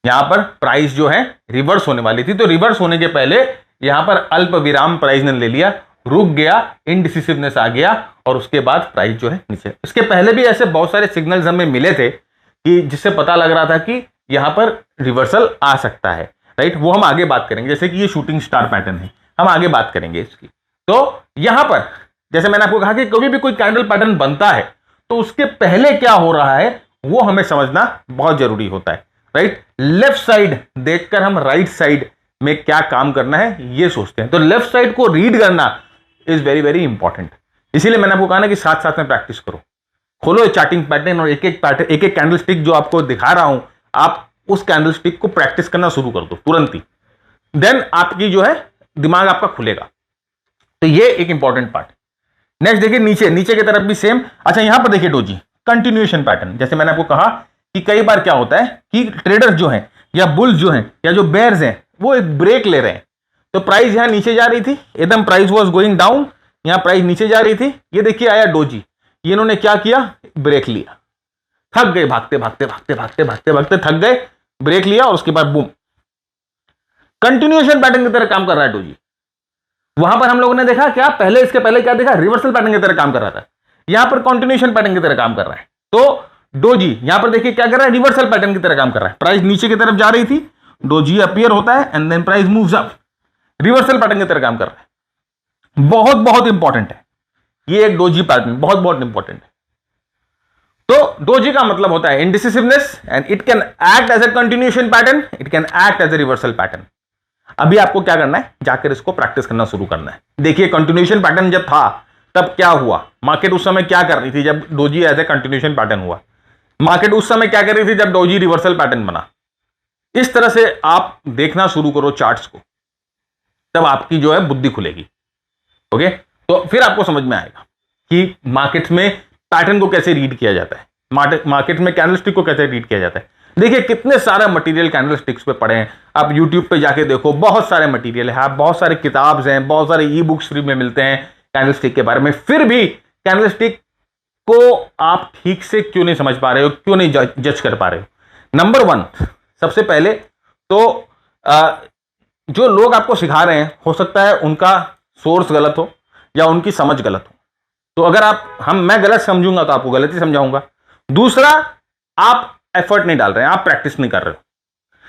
S1: यहां पर प्राइस जो है रिवर्स होने वाली थी, तो रिवर्स होने के पहले यहां पर अल्प विराम प्राइस ने ले लिया, रुक गया, इनडिसिसिवनेस आ गया, और उसके बाद प्राइस जो है नीचे। इसके पहले भी ऐसे बहुत सारे सिग्नल्स हमें मिले थे कि जिससे पता लग रहा था कि यहां पर रिवर्सल आ सकता है, राइट। वो हम आगे बात करेंगे, जैसे कि ये शूटिंग स्टार पैटर्न है, हम आगे बात करेंगे इसकी। तो यहां पर जैसे मैंने आपको कहा कि कभी भी कोई कैंडल पैटर्न बनता है तो उसके पहले क्या हो रहा है वो हमें समझना बहुत जरूरी होता है। राइट। लेफ्ट साइड देखकर हम राइट साइड में क्या काम करना है ये सोचते हैं। तो लेफ्ट साइड को रीड करना इज वेरी वेरी इंपॉर्टेंट। इसीलिए मैंने आपको कहा ना कि साथ साथ में प्रैक्टिस करो। खोलो चार्टिंग पैटर्न और एक एक पैटर्न, एक एक कैंडल स्टिक जो आपको दिखा रहा हूं, आप उस कैंडल स्टिक को प्रैक्टिस करना शुरू कर दो तुरंत ही। देन आपकी जो है दिमाग आपका खुलेगा। तो ये एक इंपॉर्टेंट पार्ट। नेक्स्ट देखिए नीचे, नीचे की तरफ भी सेम। अच्छा यहां पर देखिए डोजी कंटिन्यूएशन पैटर्न। जैसे मैंने आपको कहा कि कई बार क्या होता है कि ट्रेडर्स जो हैं या बुल्स जो हैं या जो बेयर्स हैं वो एक ब्रेक ले रहे हैं। तो प्राइस यहां नीचे जा रही थी, एकदम प्राइस वाज गोइंग डाउन, यहां प्राइस नीचे जा रही थी। ये देखिए आया डोजी, ये इन्होंने क्या किया, ब्रेक लिया, थक गए, भागते भागते भागते भागते भागते भागते थक गए, ब्रेक लिया और उसके बाद बूम कंटिन्यूएशन पैटर्न की तरह काम कर रहा है डोजी। वहां पर हम लोगों ने देखा क्या, पहले इसके पहले क्या देखा, रिवर्सल पैटर्न की तरह काम कर रहा था। यहां पर कंटिन्यूएशन पैटर्न की तरह काम कर रहा है। तो डोजी यहां पर देखिए क्या कर रहा है, रिवर्सल पैटर्न की तरह काम कर रहा है। प्राइस नीचे की तरफ जा रही थी, डोजी अपीयर होता है and then price moves up, reversal pattern की तरह काम कर रहा है। बहुत बहुत इंपॉर्टेंट है ये एक डोजी पैटर्न, बहुत बहुत इंपॉर्टेंट है। तो डोजी का मतलब होता है indecisiveness and it can act as a continuation pattern, it can act as a reversal pattern. अभी आपको क्या करना है, जाकर इसको प्रैक्टिस करना शुरू करना है। देखिए कंटिन्यूएशन पैटर्न जब था तब क्या हुआ, मार्केट उस समय क्या कर रही थी जब doji as a continuation pattern हुआ, मार्केट उस समय क्या कर रही थी जब डोजी रिवर्सल पैटर्न बना। इस तरह से आप देखना शुरू करो चार्ट्स को, तब आपकी जो है बुद्धि खुलेगी। ओके, तो फिर आपको समझ में आएगा कि मार्केट में पैटर्न को कैसे रीड किया जाता है, मार्केट में कैंडलस्टिक को कैसे रीड किया जाता है। देखिए कितने सारे मटेरियल कैंडलस्टिक्स पे पड़े हैं, आप YouTube पे जाके देखो, बहुत सारे मटेरियल है, आप बहुत सारे किताब्स हैं, बहुत सारे ई बुक्स फ्री में मिलते हैं कैंडलस्टिक के बारे में। फिर भी कैंडलस्टिक को आप ठीक से क्यों नहीं समझ पा रहे हो, क्यों नहीं जज कर पा रहे हो। नंबर वन, सबसे पहले तो जो लोग आपको सिखा रहे हैं हो सकता है उनका सोर्स गलत हो या उनकी समझ गलत हो। तो अगर मैं गलत समझूंगा तो आपको गलत ही समझाऊंगा। दूसरा, आप एफर्ट नहीं डाल रहे हैं, आप प्रैक्टिस नहीं कर रहे हो।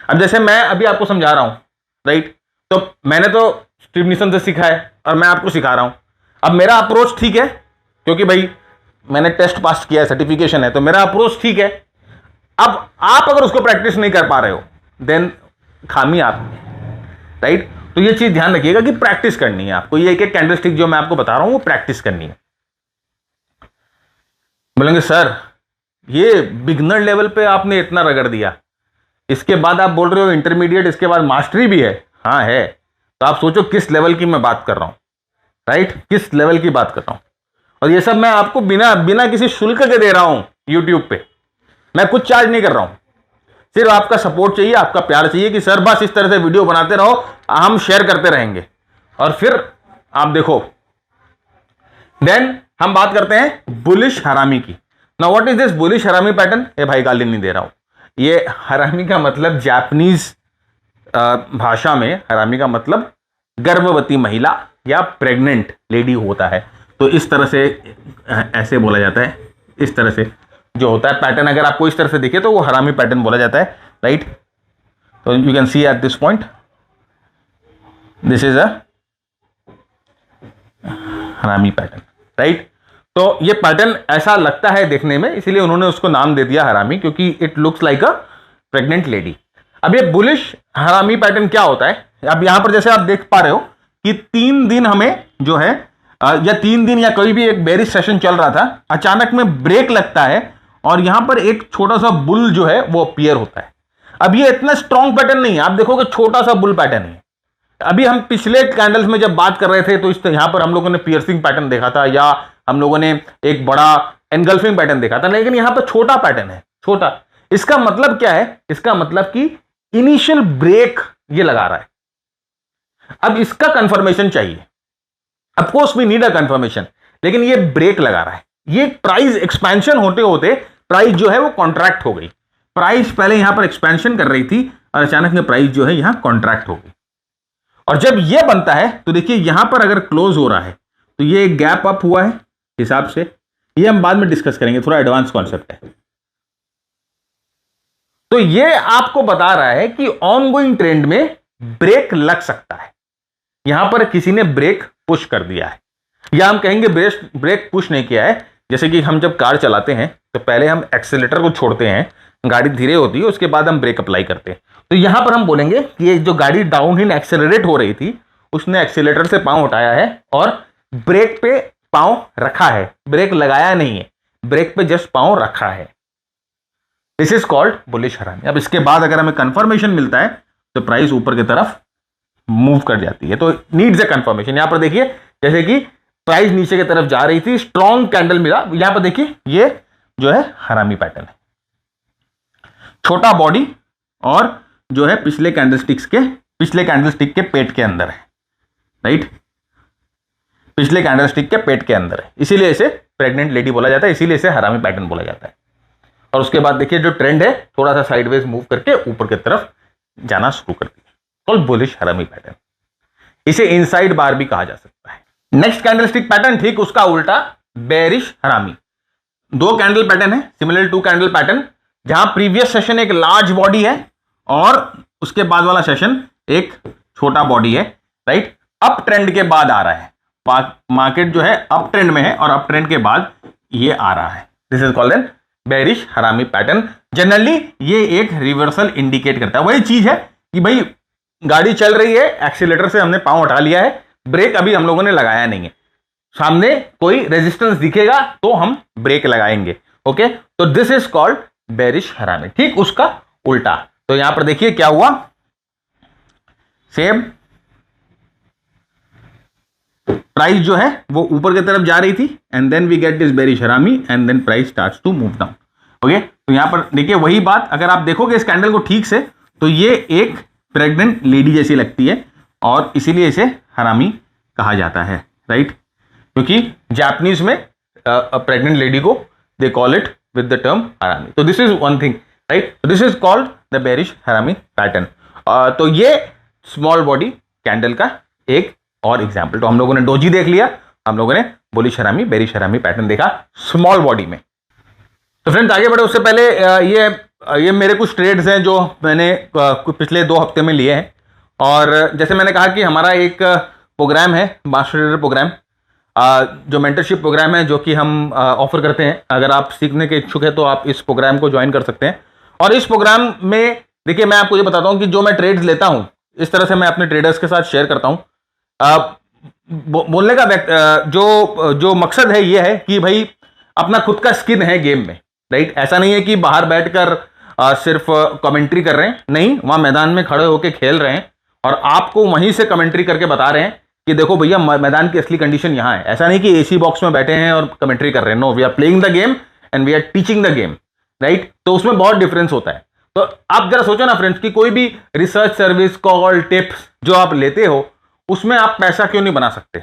S1: अब जैसे मैं अभी आपको समझा रहा हूं, राइट, तो मैंने तो स्टीव नीसन से सीखा है और मैं आपको सिखा रहा हूं। अब मेरा अप्रोच ठीक है क्योंकि भाई मैंने टेस्ट पास किया है, सर्टिफिकेशन है, तो मेरा अप्रोच ठीक है। अब आप अगर उसको प्रैक्टिस नहीं कर पा रहे हो देन खामी आप, राइट। तो ये चीज ध्यान रखिएगा कि प्रैक्टिस करनी है आपको। ये एक एक कैंडलस्टिक जो मैं आपको बता रहा हूं वो प्रैक्टिस करनी है। बोलेंगे सर ये बिगनर लेवल पे आपने इतना रगड़ दिया, इसके बाद आप बोल रहे हो इंटरमीडिएट, इसके बाद मास्टरी भी है। हाँ है, तो आप सोचो किस लेवल की मैं बात कर रहा हूं, राइट, किस लेवल की बात कर रहा हूं। और ये सब मैं आपको बिना किसी शुल्क के दे रहा हूं यूट्यूब पे, मैं कुछ चार्ज नहीं कर रहा हूं। सिर्फ आपका सपोर्ट चाहिए, आपका प्यार चाहिए कि सर बस इस तरह से वीडियो बनाते रहो, हम शेयर करते रहेंगे और फिर आप देखो। देन हम बात करते हैं बुलिश हरामी की। Now what is this bullish हरामी पैटर्न? ये भाई गाली नहीं दे रहा हूं, ये हरामी का मतलब जापानीज भाषा में हरामी का मतलब गर्भवती महिला या प्रेग्नेंट लेडी होता है। तो इस तरह से ऐसे बोला जाता है, इस तरह से जो होता है पैटर्न, अगर आपको इस तरह से दिखे तो वो हरामी पैटर्न बोला जाता है, राइट। तो you can C at this point this is a हरामी पैटर्न, राइट। तो ये पैटर्न ऐसा लगता है देखने में, इसीलिए उन्होंने उसको नाम दे दिया हरामी, क्योंकि it looks like a pregnant lady. अब ये बुलिश हरामी पैटर्न क्या होता है, अब यहां पर जैसे आप देख पा रहे हो कि 3 दिन हमें जो है या 3 दिन या कोई भी एक बेरिश सेशन चल रहा था, अचानक में ब्रेक लगता है और यहां पर एक छोटा सा बुल जो है वो अपीयर होता है। अब ये इतना स्ट्रॉन्ग पैटर्न नहीं है, आप देखोगे छोटा सा बुल पैटर्न है। अभी हम पिछले कैंडल्स में जब बात कर रहे थे तो इस यहां पर हम लोगों ने पियर्सिंग पैटर्न देखा था या हम लोगों ने एक बड़ा एनगल्फिंग पैटर्न देखा था, लेकिन यहां पर छोटा पैटर्न है, छोटा। इसका मतलब क्या है, इसका मतलब कि इनिशियल ब्रेक ये लगा रहा है। अब इसका कंफर्मेशन चाहिए, of course we need a confirmation, लेकिन ये ब्रेक लगा रहा है। ये प्राइस एक्सपेंशन होते होते प्राइस जो है वो कॉन्ट्रैक्ट हो गई। प्राइस पहले यहां पर एक्सपेंशन कर रही थी और अचानक में प्राइस जो है यहां कॉन्ट्रैक्ट हो गई। और जब ये बनता है तो देखिए यहां पर अगर क्लोज हो रहा है तो ये एक गैप अप हुआ है हिसाब से, ये हम बाद में डिस्कस करेंगे, थोड़ा एडवांस कॉन्सेप्ट है। तो ये आपको बता रहा है कि ऑनगोइंग ट्रेंड में ब्रेक लग सकता है। यहां पर किसी ने ब्रेक पुश कर दिया है, या हम कहेंगे ब्रेक पुश नहीं किया है। जैसे कि हम जब कार चलाते हैं तो पहले हम एक्सेलेटर को छोड़ते हैं, गाड़ी धीरे होती है, उसके बाद हम ब्रेक अप्लाई करते हैं। तो यहां पर हम बोलेंगे कि ये जो गाड़ी डाउन हिल एक्सेलरेट हो रही थी, उसने एक्सेलेटर से पांव उठाया है और ब्रेक पे पांव रखा है, ब्रेक लगाया नहीं है, ब्रेक पे जस्ट पांव रखा है। दिस इज कॉल्ड बुलिश हरामी। अब इसके बाद अगर हमें कंफर्मेशन मिलता है तो प्राइस ऊपर की तरफ मूव कर जाती है। तो नीड्स ए कंफर्मेशन। यहां पर देखिए जैसे कि प्राइस नीचे की तरफ जा रही थी, स्ट्रॉन्ग कैंडल मिला, यहां पर देखिए ये जो है हरामी पैटर्न है, छोटा बॉडी और जो है पिछले कैंडलस्टिक के पेट के अंदर है, राइट, पिछले कैंडलस्टिक के पेट के अंदर है, इसीलिए इसे प्रेग्नेंट लेडी बोला जाता है, इसीलिए इसे हरामी पैटर्न बोला जाता है। और उसके बाद देखिए जो ट्रेंड है थोड़ा सा साइडवेज मूव करके ऊपर की तरफ जाना शुरू कर दिया, कॉल्ड बुलिश हरामी पैटर्न। इसे इनसाइड बार भी कहा जा सकता है। नेक्स्ट कैंडलस्टिक पैटर्न ठीक उसका उल्टा, बेरिश हरामी। दो कैंडल पैटर्न है, सिमिलर टू कैंडल पैटर्न, जहां प्रीवियस सेशन एक लार्ज बॉडी है और उसके बाद वाला सेशन एक छोटा बॉडी है, राइट। अप ट्रेंड के बाद आ रहा है, मार्केट जो है अप ट्रेंड में है और अप ट्रेंड के बाद ये आ रहा है। This is called an bearish हरामी पैटर्न। जनरली ये एक रिवर्सल इंडिकेट करता है। वही चीज है कि भाई गाड़ी चल रही है, एक्सीलेटर से हमने पांव उठा लिया है, ब्रेक अभी हम लोगों ने लगाया नहीं है, सामने कोई रेजिस्टेंस दिखेगा तो हम ब्रेक लगाएंगे, ओके। तो दिस इज कॉल्ड बेरिश हरामी, ठीक उसका उल्टा। तो यहां पर देखिए क्या हुआ, सेम प्राइस जो है वो ऊपर की तरफ जा रही थी and then we get this bearish harami and then price starts to move down, okay. तो यहां पर देखिए वही बात, अगर आप देखोगे इस कैंडल को ठीक से तो ये एक प्रेग्नेंट लेडी जैसी लगती है और इसीलिए इसे हरामी कहा जाता है, राइट, क्योंकि जापानीज में प्रेग्नेंट लेडी को they call it with the term हरामी। तो this is one thing, right, this is called the bearish हरामी पैटर्न। तो ये स्मॉल बॉडी कैंडल का एक और एग्जाम्पल। तो हम लोगों ने डोजी देख लिया, हम लोगों ने बुलिश हरामी बेरिश हरामी पैटर्न देखा स्मॉल बॉडी में। तो फ्रेंड्स आगे बढ़े उससे पहले ये मेरे कुछ ट्रेड्स हैं जो मैंने पिछले 2 हफ्ते में लिए हैं। और जैसे मैंने कहा कि हमारा एक प्रोग्राम है मास्टर ट्रेडर प्रोग्राम, जो मेंटरशिप प्रोग्राम है जो कि हम ऑफर करते हैं। अगर आप सीखने के इच्छुक है तो आप इस प्रोग्राम को ज्वाइन कर सकते हैं। और इस प्रोग्राम में देखिए मैं आपको ये बताता हूँ कि जो मैं ट्रेड्स लेता हूँ इस तरह से मैं अपने ट्रेडर्स के साथ शेयर करता हूँ। बोलने का जो मकसद है ये है कि भाई अपना खुद का स्किन है गेम में, राइट। ऐसा नहीं है कि बाहर बैठकर सिर्फ कमेंट्री कर रहे हैं, नहीं, वहां मैदान में खड़े होकर खेल रहे हैं और आपको वहीं से कमेंट्री करके बता रहे हैं कि देखो भैया मैदान की असली कंडीशन यहां है। ऐसा नहीं कि एसी बॉक्स में बैठे हैं और कमेंट्री कर रहे हैं, no, we are playing the game and we are teaching the game, right. तो उसमें बहुत डिफरेंस होता है। तो आप जरा सोचो ना फ्रेंड्स कि कोई भी रिसर्च सर्विस, कॉल, टिप्स जो आप लेते हो उसमें आप पैसा क्यों नहीं बना सकते।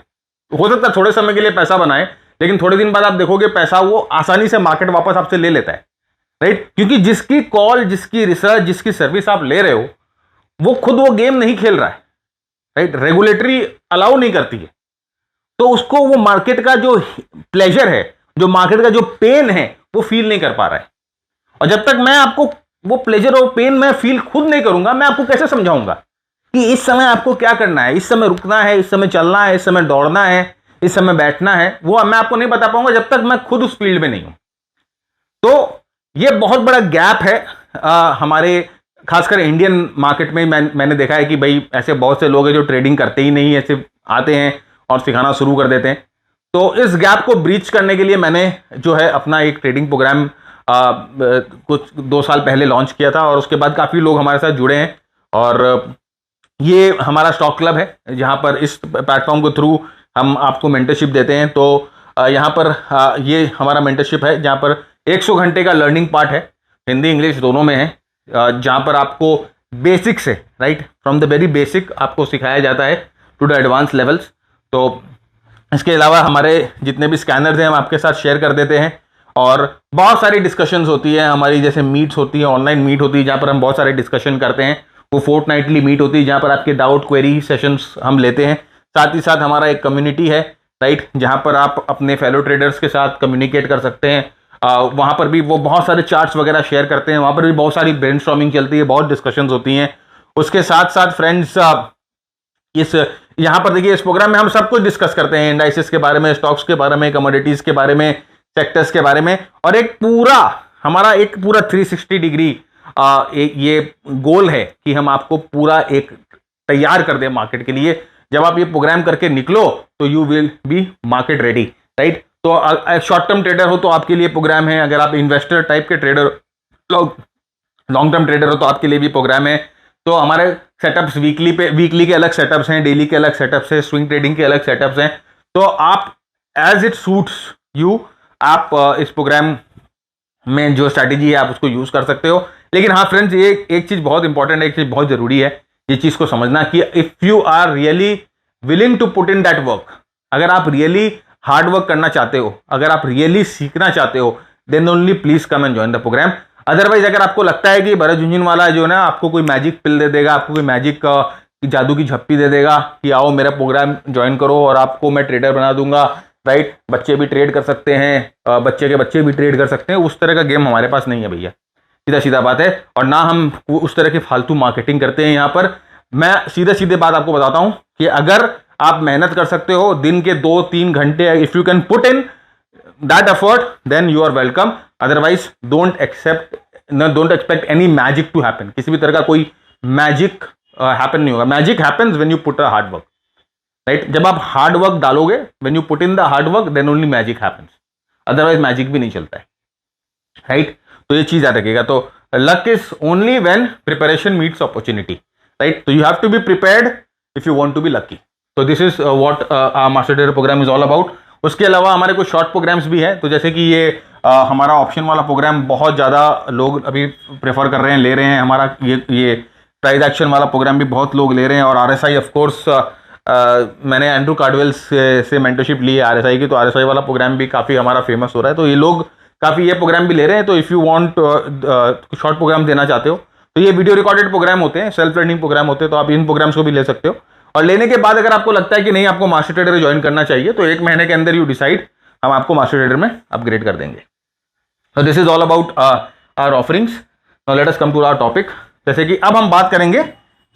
S1: हो सकता है थोड़े समय के लिए पैसा बनाए, लेकिन थोड़े दिन बाद आप देखोगे पैसा वो आसानी से मार्केट वापस आपसे ले लेता है, राइट। क्योंकि जिसकी कॉल, जिसकी रिसर्च, जिसकी सर्विस आप ले रहे हो वो खुद वो गेम नहीं खेल रहा है, राइट, रेगुलेटरी अलाउ नहीं करती है, तो उसको वो मार्केट का जो प्लेजर है, जो मार्केट का जो पेन है वो फील नहीं कर पा रहा है। और जब तक मैं आपको वो प्लेजर और पेन मैं फील खुद नहीं करूंगा, मैं आपको कैसे समझाऊंगा कि इस समय आपको क्या करना है, इस समय रुकना है, इस समय चलना है, इस समय दौड़ना है, इस समय बैठना है, वो मैं आपको नहीं बता पाऊंगा जब तक मैं खुद उस फील्ड में नहीं हूं। तो ये बहुत बड़ा गैप है हमारे खासकर इंडियन मार्केट में। मैंने देखा है कि भाई ऐसे बहुत से लोग हैं जो ट्रेडिंग करते ही नहीं है, सिर्फ आते हैं और सिखाना शुरू कर देते हैं। तो इस गैप को ब्रीच करने के लिए मैंने जो है अपना एक ट्रेडिंग प्रोग्राम कुछ 2 साल पहले लॉन्च किया था और उसके बाद काफ़ी लोग हमारे साथ जुड़े हैं। और ये हमारा स्टॉक क्लब है जहाँ पर इस प्लेटफॉर्म के थ्रू हम आपको मेंटरशिप देते हैं। तो यहाँ पर ये हमारा मेंटरशिप है जहाँ पर 100 घंटे का लर्निंग पार्ट है, हिंदी इंग्लिश दोनों में है, जहाँ पर आपको बेसिक से, right, from the very basic आपको सिखाया जाता है टू द एडवांस लेवल्स। तो इसके अलावा हमारे जितने भी स्कैनर्स हैं हम आपके साथ शेयर कर देते हैं और बहुत सारी डिस्कशंस होती है हमारी, जैसे मीट्स होती है, ऑनलाइन मीट होती है जहाँ पर हम बहुत सारे डिस्कशन करते हैं। वो फोर्टनाइटली मीट होती है जहाँ पर आपके डाउट क्वेरी सेशंस हम लेते हैं। साथ ही साथ हमारा एक कम्युनिटी है, राइट, जहाँ पर आप अपने फेलो ट्रेडर्स के साथ कम्युनिकेट कर सकते हैं। वहाँ पर भी वो बहुत सारे चार्ट्स वगैरह शेयर करते हैं, वहाँ पर भी बहुत सारी ब्रेनस्टॉर्मिंग चलती है, बहुत डिस्कशंस होती हैं। उसके साथ साथ फ्रेंड्स इस यहाँ पर देखिए इस प्रोग्राम में हम सब कुछ डिस्कस करते हैं, इंडाइसेस के बारे में, स्टॉक्स के बारे में, कमोडिटीज़ के बारे में, सेक्टर्स के बारे में, और एक पूरा हमारा एक पूरा 360 डिग्री ये गोल है कि हम आपको पूरा एक तैयार कर दें मार्केट के लिए। जब आप ये प्रोग्राम करके निकलो तो you will be market ready, right. तो शॉर्ट टर्म ट्रेडर हो तो आपके लिए प्रोग्राम है, अगर आप इन्वेस्टर टाइप के ट्रेडर, लॉन्ग टर्म ट्रेडर हो तो आपके लिए भी प्रोग्राम है। तो हमारे सेटअप्स वीकली के अलग सेटअप्स हैं, डेली के अलग सेटअप्स हैं, स्विंग ट्रेडिंग के अलग सेटअप्स हैं। तो आप एज इट सूट्स यू, आप इस प्रोग्राम में जो स्ट्रैटेजी है आप उसको यूज कर सकते हो। लेकिन हाँ फ्रेंड्स, ये एक चीज बहुत इंपॉर्टेंट है, एक चीज बहुत जरूरी है, ये चीज को समझना कि if you are really willing to put in that work, अगर आप रियली हार्ड वर्क करना चाहते हो, अगर आप रियली सीखना चाहते हो, then only please come and join the program. Otherwise अगर आपको लगता है कि भरत झुनझुनवाला जो है ना आपको कोई मैजिक पिल दे देगा, आपको कोई मैजिक जादू की झप्पी दे देगा कि आओ मेरा प्रोग्राम ज्वाइन करो और आपको मैं ट्रेडर बना दूंगा, राइट, बच्चे भी ट्रेड कर सकते हैं, बच्चे के बच्चे भी ट्रेड कर सकते हैं, उस तरह का गेम हमारे पास नहीं है भैया, सीधा सीधा बात है। और ना हम उस तरह की फालतू मार्केटिंग करते हैं यहाँ पर। मैं सीधे बात आपको बताता हूं कि अगर आप मेहनत कर सकते हो दिन के 2-3 घंटे, if you can put in that effort, then you are welcome. Otherwise don't expect any magic to happen. किसी भी तरह का कोई मैजिक हैपन नहीं होगा। Magic happens when you put a hard work, right. जब आप हार्ड वर्क डालोगे, when you put in the hard work, then only magic happens, otherwise magic भी नहीं चलता है, राइट। तो ये चीज याद रखिएगा। तो luck is only when preparation meets opportunity, right. तो you have to be prepared if you want to be lucky. तो this is what master trader program is all about. उसके अलावा हमारे कुछ शॉर्ट प्रोग्राम्स भी हैं। तो जैसे कि ये हमारा ऑप्शन वाला प्रोग्राम बहुत ज़्यादा लोग अभी प्रेफर कर रहे हैं, ले रहे हैं। हमारा ये प्राइस एक्शन वाला प्रोग्राम भी बहुत लोग ले रहे हैं। और RSI ऑफ कोर्स मैंने एंड्रू कार्डवेल से मेंटरशिप ली है RSI की, तो RSI वाला प्रोग्राम भी काफ़ी हमारा फेमस हो रहा है। तो ये लोग काफ़ी ये प्रोग्राम भी ले रहे हैं। तो if you want short program देना चाहते हो तो ये वीडियो रिकॉर्डेड प्रोग्राम होते हैं, सेल्फ लर्निंग प्रोग्राम होते हैं, तो आप इन प्रोग्राम्स को भी ले सकते हो। और लेने के बाद अगर आपको लगता है कि नहीं आपको मास्टर ट्रेडर ज्वाइन करना चाहिए, तो 1 महीने के अंदर यू डिसाइड, हम आपको मास्टर ट्रेडर में अपग्रेड कर देंगे। तो this is all about our offerings. Now let us come to our topic. जैसे कि अब हम बात करेंगे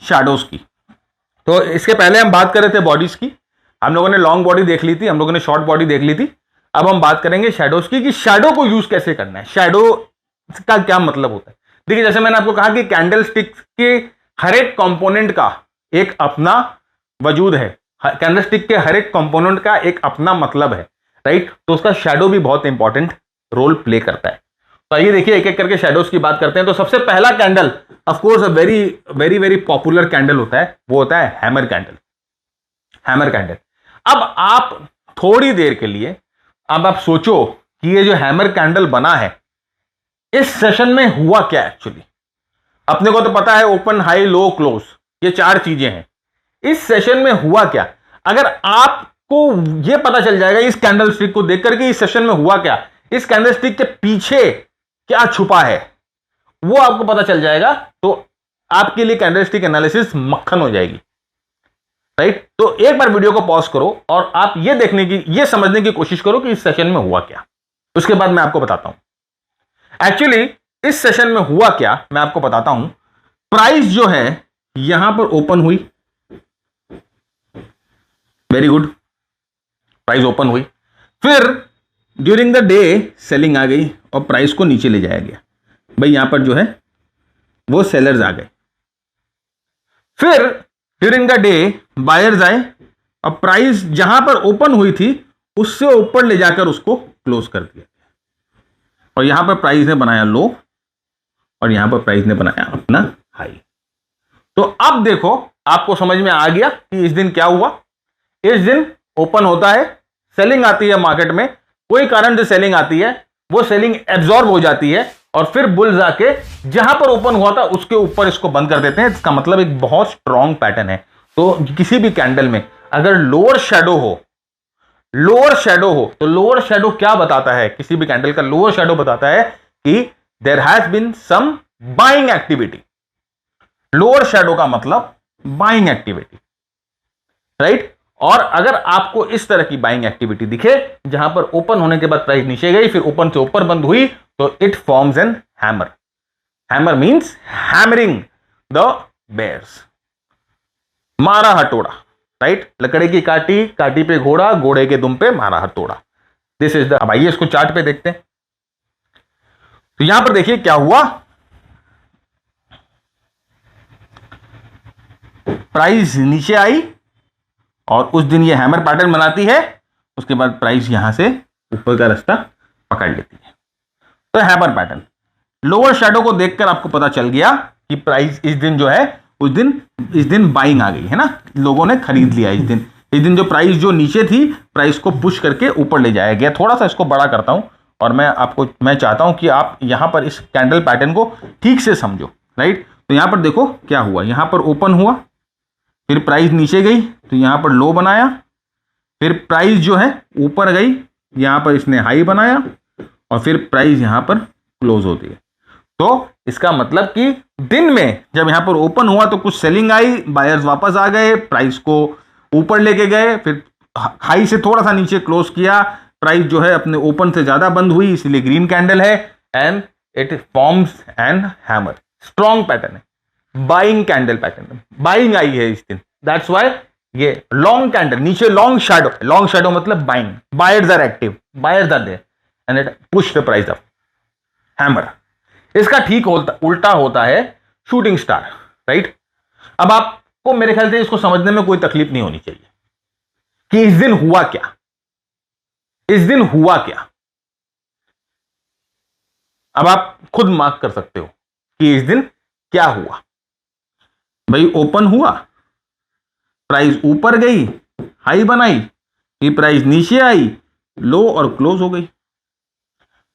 S1: शैडोज की। तो इसके पहले हम बात कर रहे थे बॉडीज की। हम लोगों ने लॉन्ग बॉडी देख ली थी, हम लोगों ने शॉर्ट बॉडी देख ली थी। अब हम बात करेंगे शैडोज की, कि शैडो को यूज कैसे करना है, शैडो का क्या मतलब होता है। देखिए, जैसे मैंने आपको कहा कि कैंडल स्टिक के हर एक कंपोनेंट का एक अपना वजूद है, कैंडल स्टिक के हर एक कंपोनेंट का एक अपना मतलब है, राइट। तो उसका शैडो भी बहुत इंपॉर्टेंट रोल प्ले करता है। तो आइए देखिए एक एक करके शैडोज की बात करते हैं। तो सबसे पहला candle, of course, very very very popular candle होता है, वो होता है हैमर कैंडल। Hammer candle. अब आप थोड़ी देर के लिए अब आप सोचो कि ये जो हैमर कैंडल बना है, इस सेशन में हुआ क्या एक्चुअली। अपने को तो पता है ओपन, हाई, लो, क्लोज, ये 4 चीजें हैं। इस सेशन में हुआ क्या, अगर आपको यह पता चल जाएगा इस कैंडल स्टिक को देख करके इस सेशन में हुआ क्या, इस कैंडल स्टिक के पीछे क्या छुपा है, वो आपको पता चल जाएगा, तो आपके लिए कैंडल स्टिक एनालिसिस मक्खन हो जाएगी, राइट। तो एक बार वीडियो को पॉज करो और आप ये समझने की कोशिश करो कि इस सेशन में हुआ क्या। उसके बाद मैं आपको बताता हूं एक्चुअली इस सेशन में हुआ क्या। मैं आपको बताता हूं। प्राइस जो है यहां पर ओपन हुई, वेरी गुड, प्राइस ओपन हुई, फिर ड्यूरिंग द डे सेलिंग आ गई और प्राइस को नीचे ले जाया गया। भाई यहां पर जो है वो सेलर्स आ गए। फिर ड्यूरिंग द डे बायर्स आए और प्राइस जहां पर ओपन हुई थी उससे ऊपर ले जाकर उसको क्लोज कर दिया और यहां पर प्राइस ने बनाया लो और यहां पर प्राइस ने बनाया अपना हाई। तो अब देखो आपको समझ में आ गया कि इस दिन क्या हुआ। इस दिन ओपन होता है, सेलिंग आती है मार्केट में, कोई कारण से सेलिंग आती है, वो सेलिंग एब्जॉर्ब हो जाती है और फिर बुल्स आके जहां पर ओपन हुआ था उसके ऊपर इसको बंद कर देते हैं। इसका मतलब एक बहुत स्ट्रॉन्ग पैटर्न है। तो किसी भी कैंडल में अगर लोअर शेडो हो तो लोअर शेडो क्या बताता है, किसी भी कैंडल का लोअर शेडो बताता है कि there has been some buying activity. Lower shadow का मतलब बाइंग एक्टिविटी, राइट। और अगर आपको इस तरह की बाइंग एक्टिविटी दिखे जहां पर ओपन होने के बाद प्राइस नीचे गई, फिर ओपन से ऊपर बंद हुई, तो it forms an hammer. Hammer means hammering the bears, मारा हटोड़ा, राइट। लकड़े की काटी, काटी पे घोड़ा, घोड़े के दुम पे मारा हथौड़ा। दिस इज द, अब आइए इसको चार्ट पे देखते हैं। तो यहां पर देखिए क्या हुआ, प्राइस नीचे आई और उस दिन ये हैमर पैटर्न बनाती है, उसके बाद प्राइस यहां से ऊपर का रास्ता पकड़ लेती है। तो हैमर पैटर्न, लोअर शैडो को देखकर आपको पता चल गया कि प्राइस इस दिन जो है, इस दिन बाइंग आ गई है ना, लोगों ने खरीद लिया। इस दिन जो प्राइस जो नीचे थी, प्राइस को पुश करके ऊपर ले जाया गया। थोड़ा सा इसको बड़ा करता हूं और मैं चाहता हूं कि आप यहां पर इस कैंडल पैटर्न को ठीक से समझो, राइट। तो यहां पर देखो क्या हुआ, यहां पर ओपन हुआ, फिर प्राइस नीचे गई तो यहां पर लो बनाया, फिर प्राइस जो है ऊपर गई, यहां पर इसने हाई बनाया और फिर प्राइस यहां पर क्लोज होती है। तो इसका मतलब कि दिन में जब यहां पर ओपन हुआ तो कुछ सेलिंग आई, बायर्स वापस आ गए, प्राइस को ऊपर लेके गए, फिर हाई से थोड़ा सा नीचे क्लोज किया, प्राइस जो है अपने ओपन से ज्यादा बंद हुई, इसलिए ग्रीन कैंडल है and it forms an hammer. Strong pattern है, बाइंग कैंडल पैटर्न, बाइंग आई है इस दिन, दैट्स व्हाई ये लॉन्ग कैंडल, नीचे लॉन्ग शैडो मतलब buying, buyers are active, buyers are there and it push the price up, hammer. इसका ठीक उल्टा होता है शूटिंग स्टार, राइट। अब आपको मेरे ख्याल से इसको समझने में कोई तकलीफ नहीं होनी चाहिए कि इस दिन हुआ क्या, इस दिन हुआ क्या। अब आप खुद मार्क कर सकते हो कि इस दिन क्या हुआ। भाई ओपन हुआ, प्राइस ऊपर गई, हाई बनाई, फिर प्राइस नीचे आई, लो और क्लोज हो गई।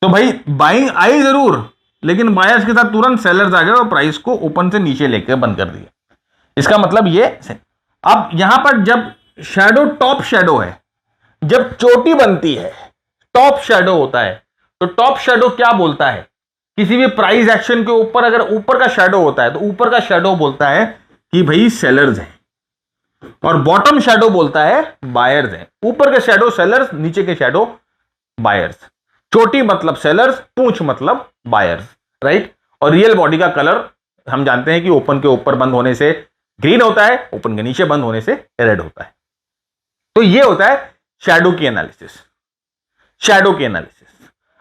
S1: तो भाई बाइंग आई जरूर, लेकिन बायर्स के साथ तुरंत सेलर्स आ गए और प्राइस को ओपन से नीचे लेकर बंद कर दिया। इसका मतलब ये, अब यहां पर जब शैडो टॉप शैडो है, जब चोटी बनती है, टॉप शैडो होता है, तो टॉप शैडो क्या बोलता है, किसी भी प्राइस एक्शन के ऊपर अगर ऊपर का शैडो होता है तो ऊपर का शैडो बोलता है कि भाई सेलर्स हैं, और बॉटम शैडो बोलता है बायर्स हैं। ऊपर के शैडो सेलर्स, नीचे के शैडो बायर्स। चोटी मतलब सेलर्स, पूंछ मतलब बायर्स, राइट। और रियल बॉडी का कलर हम जानते हैं कि ओपन के ऊपर बंद होने से ग्रीन होता है, ओपन के नीचे बंद होने से रेड होता है। तो ये होता है शैडो की एनालिसिस, शैडो की एनालिसिस।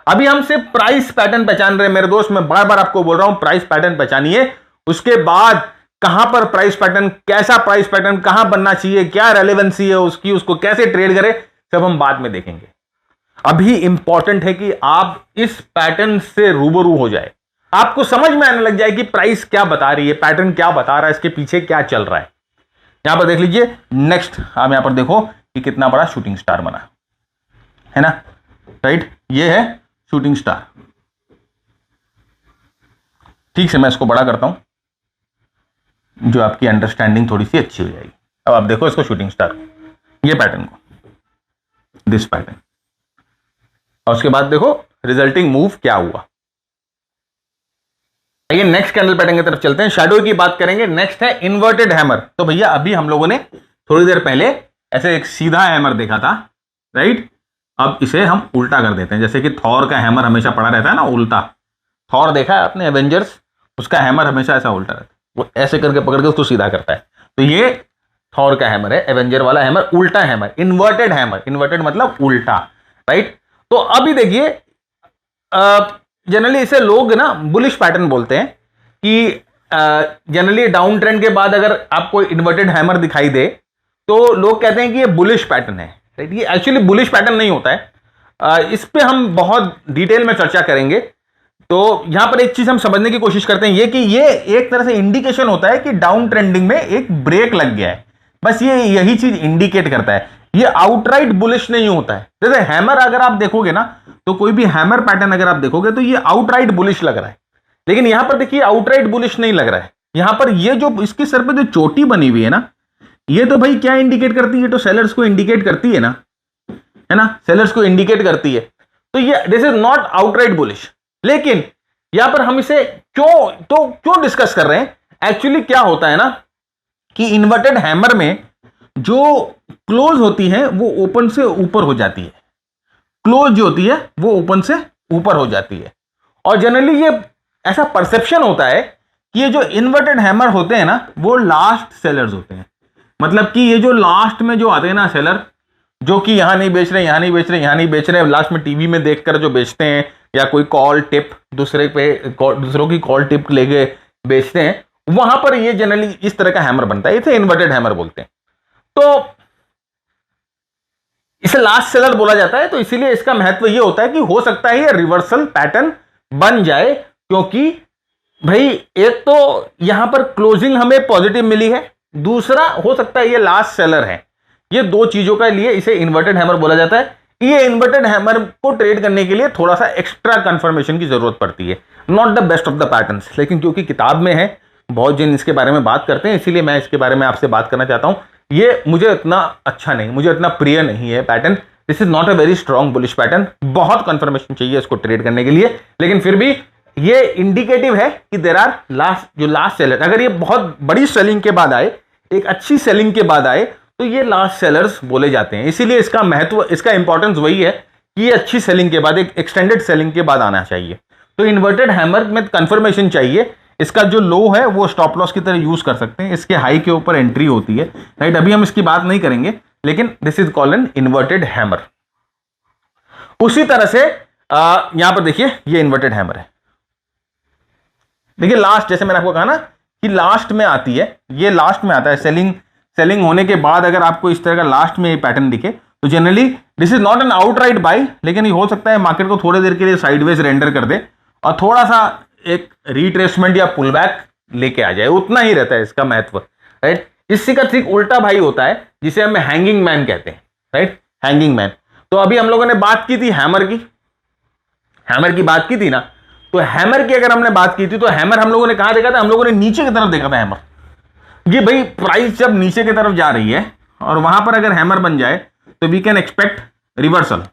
S1: अभी हम सिर्फ प्राइस पैटर्न पहचान रहे हैं मेरे दोस्त, मैं बार बार आपको बोल रहा हूं प्राइस पैटर्न पहचानिए, उसके बाद कहां पर प्राइस पैटर्न, कैसा प्राइस पैटर्न कहां बनना चाहिए, क्या रेलेवेंसी है उसकी, उसको कैसे ट्रेड करें, सब हम बाद में देखेंगे। अभी इंपॉर्टेंट है कि आप इस पैटर्न से रूबरू हो जाए, आपको समझ में आने लग जाए कि प्राइस क्या बता रही है, पैटर्न क्या बता रहा है, इसके पीछे क्या चल रहा है। यहां पर देख लीजिए, नेक्स्ट आप यहां पर देखो कि कितना बड़ा शूटिंग स्टार बना है ना, राइट। ये है शूटिंग स्टार। ठीक से मैं इसको बड़ा करता हूं, जो आपकी अंडरस्टैंडिंग थोड़ी सी अच्छी हो जाएगी। अब आप देखो इसको शूटिंग स्टार, ये पैटर्न को, दिस पैटर्न, और उसके बाद देखो रिजल्टिंग मूव क्या हुआ। आइए नेक्स्ट कैंडल पैटर्न की तरफ चलते हैं, शैडो की बात करेंगे। नेक्स्ट है इन्वर्टेड हैमर। तो भैया अभी हम लोगों ने थोड़ी देर पहले ऐसे एक सीधा हैमर देखा था, राइट। अब इसे हम उल्टा कर देते हैं, जैसे कि थॉर का हैमर हमेशा पड़ा रहता है ना उल्टा। थॉर देखा है आपने एवेंजर्स, उसका हैमर हमेशा ऐसा उल्टा रहता है, वो ऐसे करके पकड़ के उसको सीधा करता है। तो ये थॉर का हैमर है, एवेंजर वाला हैमर, उल्टा हैमर, इन्वर्टेड हैमर। इन्वर्टेड मतलब उल्टा, राइट। तो अभी देखिए, जनरली इसे लोग ना बुलिश पैटर्न बोलते हैं कि जनरली डाउन ट्रेंड के बाद अगर आपको इन्वर्टेड हैमर दिखाई दे तो लोग कहते हैं कि ये बुलिश पैटर्न है, राइट। ये एक्चुअली बुलिश पैटर्न नहीं होता है, इस पे हम बहुत डिटेल में चर्चा करेंगे। तो यहां पर एक चीज हम समझने की कोशिश करते हैं, ये कि ये एक तरह से इंडिकेशन होता है कि डाउन ट्रेंडिंग में एक ब्रेक लग गया है, बस ये यही चीज इंडिकेट करता है। ये आउटराइट बुलिश नहीं होता है। जैसे हैमर अगर आप देखोगे ना, तो कोई भी हैमर पैटर्न अगर आप देखोगे तो ये आउटराइट बुलिश लग रहा है, लेकिन यहां पर देखिए आउटराइट बुलिश नहीं लग रहा है। यहां पर ये जो इसके सर पे जो चोटी बनी हुई है ना, ये तो भाई क्या इंडिकेट करती है, तो सेलर्स को इंडिकेट करती है ना, सेलर्स को इंडिकेट करती है। तो ये this is not outright bullish. लेकिन यहां पर हम इसे क्यों डिस्कस कर रहे हैं, एक्चुअली क्या होता है ना कि इन्वर्टेड हैमर में जो क्लोज होती है वो ओपन से ऊपर हो जाती है, क्लोज जो होती है वो ओपन से ऊपर हो जाती है। और जनरली ये ऐसा परसेप्शन होता है कि ये जो इन्वर्टेड हैमर होते हैं ना, वो लास्ट सेलर्स होते हैं। मतलब कि ये जो लास्ट में जो आते हैं ना सेलर, जो कि यहां नहीं बेच रहे, यहां नहीं बेच रहे, यहां नहीं बेच रहे, लास्ट में टीवी में देखकर जो बेचते हैं या कोई कॉल टिप दूसरों की कॉल टिप लेके बेचते हैं, वहां पर ये जनरली इस तरह का हैमर बनता है, इसे इन्वर्टेड हैमर बोलते हैं। तो इसे लास्ट सेलर बोला जाता है। तो इसीलिए इसका महत्व ये होता है कि हो सकता है ये रिवर्सल पैटर्न बन जाए, क्योंकि भाई एक तो यहां पर क्लोजिंग हमें पॉजिटिव मिली है, दूसरा हो सकता है ये लास्ट सेलर है। ये दो चीजों का लिए इसे इन्वर्टेड हैमर बोला जाता है। ये इन्वर्टेड हैमर को ट्रेड करने के लिए थोड़ा सा एक्स्ट्रा कंफर्मेशन की जरूरत पड़ती है, not the best of the patterns, लेकिन क्योंकि किताब में है, बहुत जन इसके बारे में बात करते हैं, इसीलिए मैं इसके बारे में आपसे बात करना चाहता हूं। ये मुझे इतना अच्छा नहीं, मुझे इतना प्रिय नहीं है pattern. This is not a very strong bullish pattern, बहुत कंफर्मेशन चाहिए इसको ट्रेड करने के लिए, लेकिन फिर भी ये इंडिकेटिव है कि देयर आर लास्ट सेलर। अगर ये बहुत बड़ी सेलिंग के बाद आए, एक अच्छी सेलिंग के बाद आए, तो ये लास्ट सेलर्स बोले जाते हैं। इसीलिए इसका महत्व, इसका इंपॉर्टेंस वही है कि ये अच्छी सेलिंग के बाद, एक एक्सटेंडेड सेलिंग के बाद आना चाहिए। तो इन्वर्टेड हैमर में कंफर्मेशन चाहिए। इसका जो लो है वो स्टॉप लॉस की तरह यूज कर सकते हैं, इसके हाई के ऊपर एंट्री होती है, राइट। अभी हम इसकी बात नहीं करेंगे, लेकिन this is called an inverted hammer. उसी तरह से यहां पर देखिए ये इन्वर्टेड हैमर है। देखिए लास्ट, जैसे मैंने आपको कहा ना कि लास्ट में आती है, ये लास्ट में आता है। सेलिंग होने के बाद अगर आपको इस तरह का लास्ट में ये पैटर्न दिखे, तो generally this is not an outright buy, लेकिन ये हो सकता है मार्केट को थोड़ी देर के लिए साइडवेज रेंडर कर दे और थोड़ा सा एक रिट्रेसमेंट या पुल बैक लेके आ जाए, उतना ही रहता है इसका महत्व, राइट। इसी का ठीक उल्टा भाई होता है जिसे हम हैंगिंग मैन कहते हैं, राइट, हैंगिंग मैन। तो अभी हम लोगों ने बात की थी हैमर की बात की थी ना। तो हैमर की अगर हमने बात की थी, तो हैमर हम लोगों ने कहां देखा था? हम लोगों ने नीचे की तरफ देखा था हैमर। ये भाई प्राइस जब नीचे की तरफ जा रही है और वहां पर अगर हैमर बन जाए तो वी कैन एक्सपेक्ट रिवर्सल।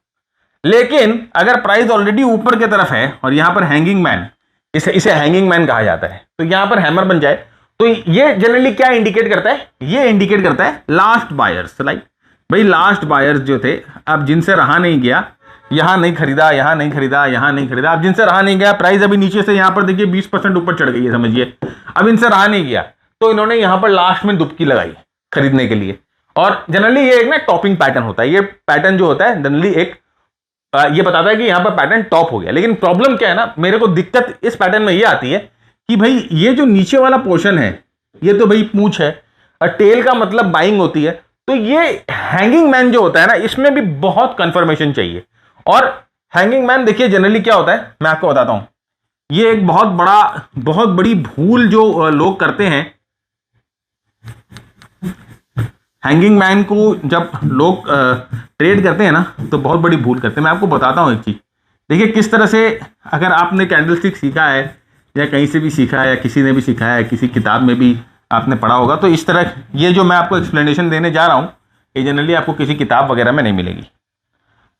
S1: लेकिन अगर प्राइस ऑलरेडी ऊपर की तरफ है और यहां पर हैंगिंग मैन, इसे हैंगिंग मैन कहा जाता है, तो यहां पर हैमर बन जाए, तो ये जनरली क्या इंडिकेट करता है? ये इंडिकेट करता है लास्ट बायर्स, लाइक भाई लास्ट बायर्स जो थे, अब जिनसे रहा नहीं गया, यहां नहीं खरीदा, यहां नहीं खरीदा, यहां नहीं खरीदा, अब जिनसे रहा नहीं गया, प्राइस अभी नीचे से यहां पर देखिए 20% ऊपर चढ़ गई है, समझिए, अब इनसे रहा नहीं गया, तो इन्होंने यहां पर लास्ट में दुबकी लगाई खरीदने के लिए। और जनरली ये एक ना टॉपिंग पैटर्न होता है। ये पैटर्न जो होता है जनरली एक ये बताता है कि यहां पर पैटर्न टॉप हो गया। लेकिन प्रॉब्लम क्या है ना, मेरे को दिक्कत इस पैटर्न में ये आती है कि भाई ये जो नीचे वाला पोर्शन है, ये तो भाई पूंछ है और टेल का मतलब बाइंग होती है, तो ये हैंगिंग मैन जो होता है ना, इसमें भी बहुत कंफर्मेशन चाहिए। और हैंगिंग मैन देखिए जनरली क्या होता है, मैं आपको बताता हूं। ये एक बहुत बड़ी भूल जो लोग करते हैं। हैंगिंग मैन को जब लोग ट्रेड करते हैं ना, तो बहुत बड़ी भूल करते हैं। मैं आपको बताता हूं एक चीज, देखिए किस तरह से, अगर आपने कैंडलस्टिक सीखा है या कहीं से भी सीखा है या किसी ने भी सिखाया है, किसी किताब में भी आपने पढ़ा होगा, तो इस तरह ये जो मैं आपको एक्सप्लेनेशन देने जा रहा हूं, ये जनरली आपको किसी किताब वगैरह में नहीं मिलेगी।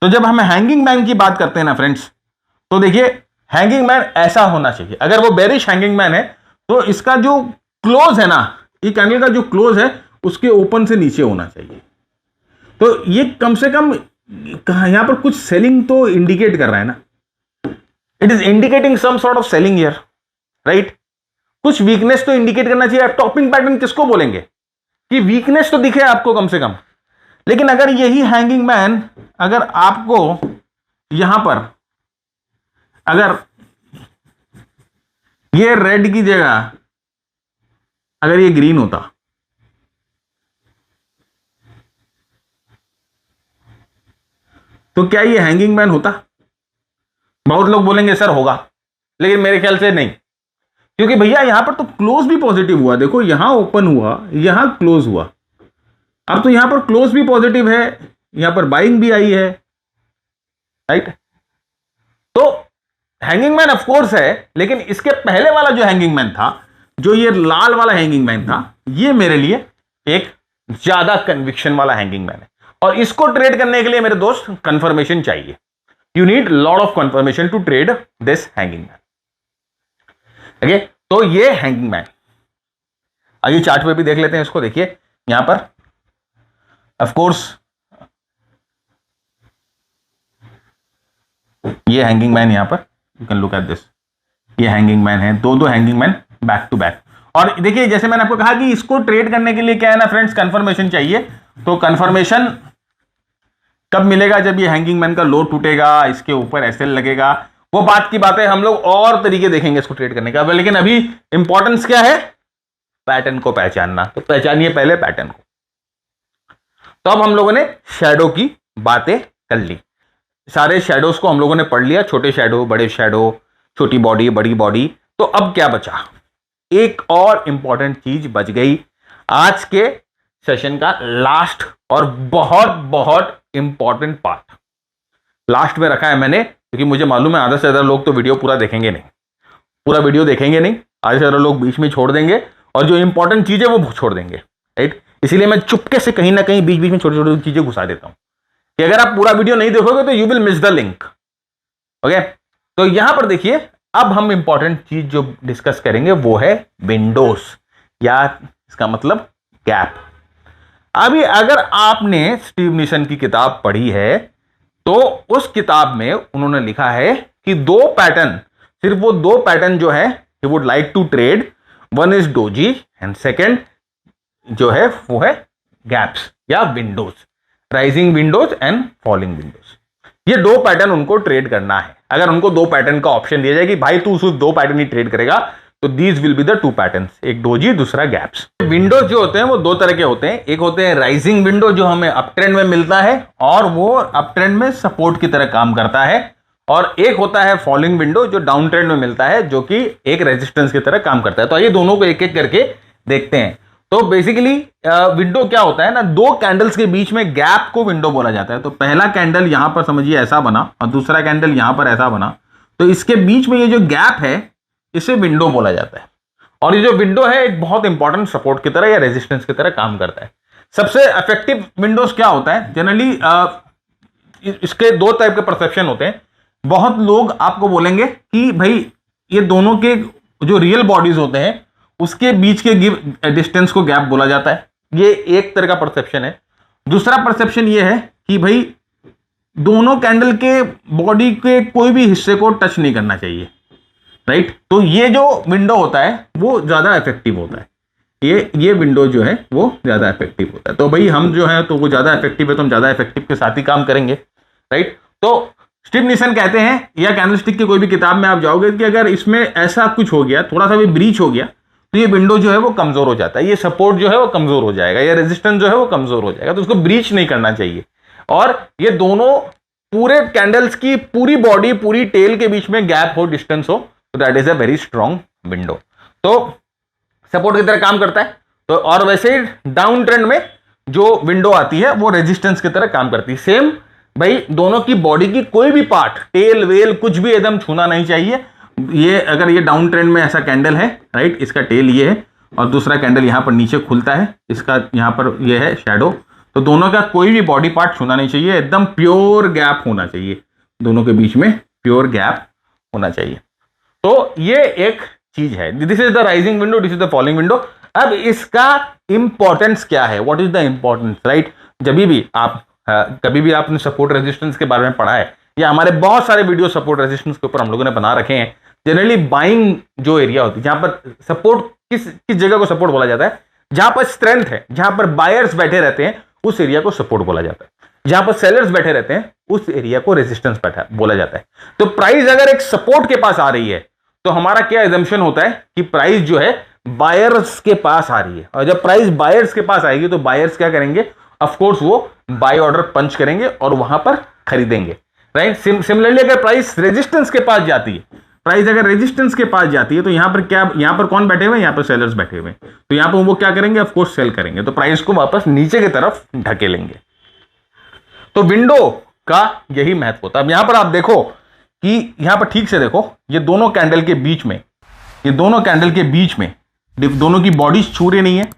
S1: तो जब हम हैंगिंग मैन की बात करते हैं ना फ्रेंड्स, तो देखिए हैंगिंग मैन ऐसा होना चाहिए। अगर वो बेरिश हैंगिंग मैन है, तो इसका जो क्लोज है ना, ये कैंडल का जो क्लोज है उसके ओपन से नीचे होना चाहिए। तो ये कम से कम यहां पर कुछ सेलिंग तो इंडिकेट कर रहा है ना, it is indicating some sort of selling here, right. कुछ वीकनेस तो इंडिकेट करना चाहिए। टॉपिंग पैटर्न किसको बोलेंगे कि वीकनेस तो दिखे आपको कम से कम। लेकिन अगर यही हैंगिंग मैन अगर आपको यहां पर, अगर ये रेड की जगह अगर ये ग्रीन होता, तो क्या ये हैंगिंग मैन होता? बहुत लोग बोलेंगे सर होगा, लेकिन मेरे ख्याल से नहीं, क्योंकि भैया यहां पर तो क्लोज भी पॉजिटिव हुआ। देखो यहां ओपन हुआ, यहां क्लोज हुआ, अब तो यहां पर क्लोज भी पॉजिटिव है, यहां पर बाइंग भी आई है, राइट। तो हैंगिंग मैन ऑफ कोर्स है, लेकिन इसके पहले वाला जो हैंगिंग मैन था, जो ये लाल वाला हैंगिंग मैन था, ये मेरे लिए एक ज्यादा कन्विक्शन वाला हैंगिंग मैन है। और इसको ट्रेड करने के लिए मेरे दोस्त कंफर्मेशन चाहिए। You need lot of confirmation to trade this hanging man. Okay, तो ये हैंगिंग मैन, आइए चार्ट पे भी देख लेते हैं इसको। देखिए यहां पर ऑफ कोर्स ये हैंगिंग मैन, यहां पर you can look at this, ये हैंगिंग मैन है, दो hanging man back to back. और देखिए जैसे मैंने आपको कहा कि इसको ट्रेड करने के लिए क्या है ना फ्रेंड्स, कंफर्मेशन चाहिए। तो कंफर्मेशन कब मिलेगा? जब ये हैंगिंग मैन का लो टूटेगा, इसके ऊपर एसएल लगेगा, वो बात की बात है, हम लोग और तरीके देखेंगे इसको ट्रेड करने का। लेकिन अभी इंपॉर्टेंस क्या है? पैटर्न को पहचानना। तो पहचानिए पहले पैटर्न को। तो अब हम लोगों ने शैडो की बातें कर ली, सारे शैडोज को हम लोगों ने पढ़ लिया, छोटे शैडो, बड़े शैडो, छोटी बॉडी, बड़ी बॉडी। तो अब क्या बचा? एक और इंपॉर्टेंट चीज बच गई, आज के सेशन का लास्ट और बहुत बहुत इंपॉर्टेंट पार्ट लास्ट में रखा है मैंने, क्योंकि मुझे मालूम है आधा से ज्यादा लोग तो वीडियो पूरा देखेंगे नहीं, पूरा वीडियो देखेंगे नहीं, आधे से ज्यादा लोग बीच में छोड़ देंगे और जो इंपॉर्टेंट चीज है वो छोड़ देंगे, राइट। इसीलिए मैं चुपके से कहीं ना कहीं बीच बीच में छोटी छोटी चीजें घुसा देता हूं कि अगर आप पूरा वीडियो नहीं देखोगे तो you will miss the link. Okay, तो यहां पर देखिए, अब हम इंपॉर्टेंट चीज जो डिस्कस करेंगे वो है विंडोज, या इसका मतलब गैप। अभी अगर आपने स्टीव निशन की किताब पढ़ी है तो उस किताब में उन्होंने लिखा है कि दो पैटर्न, सिर्फ वो दो पैटर्न जो है ही would like to trade, one is doji and second जो है वो है गैप्स या windows, rising windows and falling windows. ये दो पैटर्न उनको ट्रेड करना है। अगर उनको दो पैटर्न का ऑप्शन दिया जाए कि भाई तू सिर्फ दो पैटर्न ही ट्रेड करेगा, तो these will be the two patterns, एक डोजी, दूसरा गैप्स। विंडोज जो होते हैं वो दो तरह के होते हैं, एक होते हैं राइजिंग विंडो जो हमें अप ट्रेंड में मिलता है और वो अप ट्रेंड में सपोर्ट की तरह काम करता है, और एक होता है फॉलिंग विंडो जो डाउन ट्रेंड में मिलता है, जो कि एक रेजिस्टेंस की तरह काम करता है। तो आइए दोनों को एक एक करके देखते हैं। तो बेसिकली विंडो क्या होता है ना, दो कैंडल्स के बीच में गैप को विंडो बोला जाता है। तो पहला कैंडल यहां पर समझिए ऐसा बना और दूसरा कैंडल यहां पर ऐसा बना, तो इसके बीच में ये जो गैप है इसे विंडो बोला जाता है। और ये जो विंडो है एक बहुत इंपॉर्टेंट सपोर्ट की तरह या रेजिस्टेंस की तरह काम करता है। सबसे इफेक्टिव विंडोज क्या होता है? जनरली इसके दो टाइप के परसेप्शन होते हैं। बहुत लोग आपको बोलेंगे कि भाई ये दोनों के जो रियल बॉडीज होते हैं उसके बीच के गिव डिस्टेंस को गैप बोला जाता है, ये एक तरह का परसेप्शन है। दूसरा परसेप्शन ये है कि भाई दोनों कैंडल के बॉडी के कोई भी हिस्से को टच नहीं करना चाहिए, राइट। तो ये जो विंडो होता है वो ज्यादा इफेक्टिव होता है, ये विंडो जो है वो ज्यादा इफेक्टिव होता है। तो भाई हम जो है तो वो ज्यादा इफेक्टिव है तो हम ज्यादा इफेक्टिव के साथ ही काम करेंगे, राइट। तो स्टीव निशन कहते हैं, या कैंडलस्टिक की कोई भी किताब में आप जाओगे कि अगर इसमें ऐसा कुछ हो गया, थोड़ा सा भी ब्रीच हो गया, तो ये विंडो जो है वो कमजोर हो जाता है, ये सपोर्ट जो है वो कमजोर हो जाएगा, ये रेजिस्टेंस जो है वो कमजोर हो जाएगा, तो उसको ब्रीच नहीं करना चाहिए। और ये दोनों पूरे कैंडल्स की पूरी बॉडी, पूरी टेल के बीच में गैप हो, डिस्टेंस हो, तो that is a very strong window. तो सपोर्ट की तरह काम करता है। तो और वैसे ही डाउन ट्रेंड में जो विंडो आती है वो रेजिस्टेंस की तरह काम करती है। सेम भाई दोनों की बॉडी की कोई भी पार्ट, टेल वेल कुछ भी एकदम छूना नहीं चाहिए। ये अगर ये डाउन ट्रेंड में ऐसा कैंडल है, राइट, इसका टेल ये है और दूसरा कैंडल यहां पर नीचे खुलता है, इसका यहां पर ये है शैडो, तो दोनों का कोई भी बॉडी पार्ट छूना नहीं चाहिए, एकदम प्योर गैप होना चाहिए, दोनों के बीच में प्योर गैप होना चाहिए। तो ये एक चीज है, this is the rising window, this is the falling window. अब इसका इंपॉर्टेंस क्या है? What is the importance, right. जब भी आप कभी भी आपने सपोर्ट रेजिस्टेंस के बारे में पढ़ा है, या हमारे बहुत सारे वीडियो सपोर्ट रेजिस्टेंस के ऊपर हम लोगों ने बना रखे हैं। जनरली बाइंग जो एरिया होती है, जहां पर सपोर्ट किस जगह को सपोर्ट बोला जाता है, जहां पर स्ट्रेंथ है, जहां पर बायर्स बैठे रहते हैं, उस एरिया को सपोर्ट बोला जाता है। जहां पर सेलर्स बैठे रहते हैं उस एरिया को रेजिस्टेंस बोला जाता है। तो प्राइस अगर एक सपोर्ट के पास आ रही है तो हमारा क्या एजम्पशन होता है कि प्राइस जो है बायर्स के पास आ रही है, और जब प्राइस बायर्स के पास आएगी तो बायर्स क्या करेंगे? ऑफ कोर्स वो बाय ऑर्डर पंच करेंगे और वहां पर खरीदेंगे, राइट। सिमिलरली अगर प्राइस रेजिस्टेंस के पास जाती है, प्राइस अगर रेजिस्टेंस के पास जाती है, तो यहां पर क्या, यहां पर कौन बैठे हुए हैं? यहां पर सेलर्स बैठे हुए हैं, तो यहां पर वो क्या करेंगे? ऑफ कोर्स सेल करेंगे, तो प्राइस को वापस नीचे की तरफ ढकेलेंगे। तो विंडो का यही महत्व होता है। अब यहां पर आप देखो कि यहां पर ठीक से देखो, ये दोनों कैंडल के बीच में, ये दोनों कैंडल के बीच में दोनों की बॉडीज छू रही नहीं है,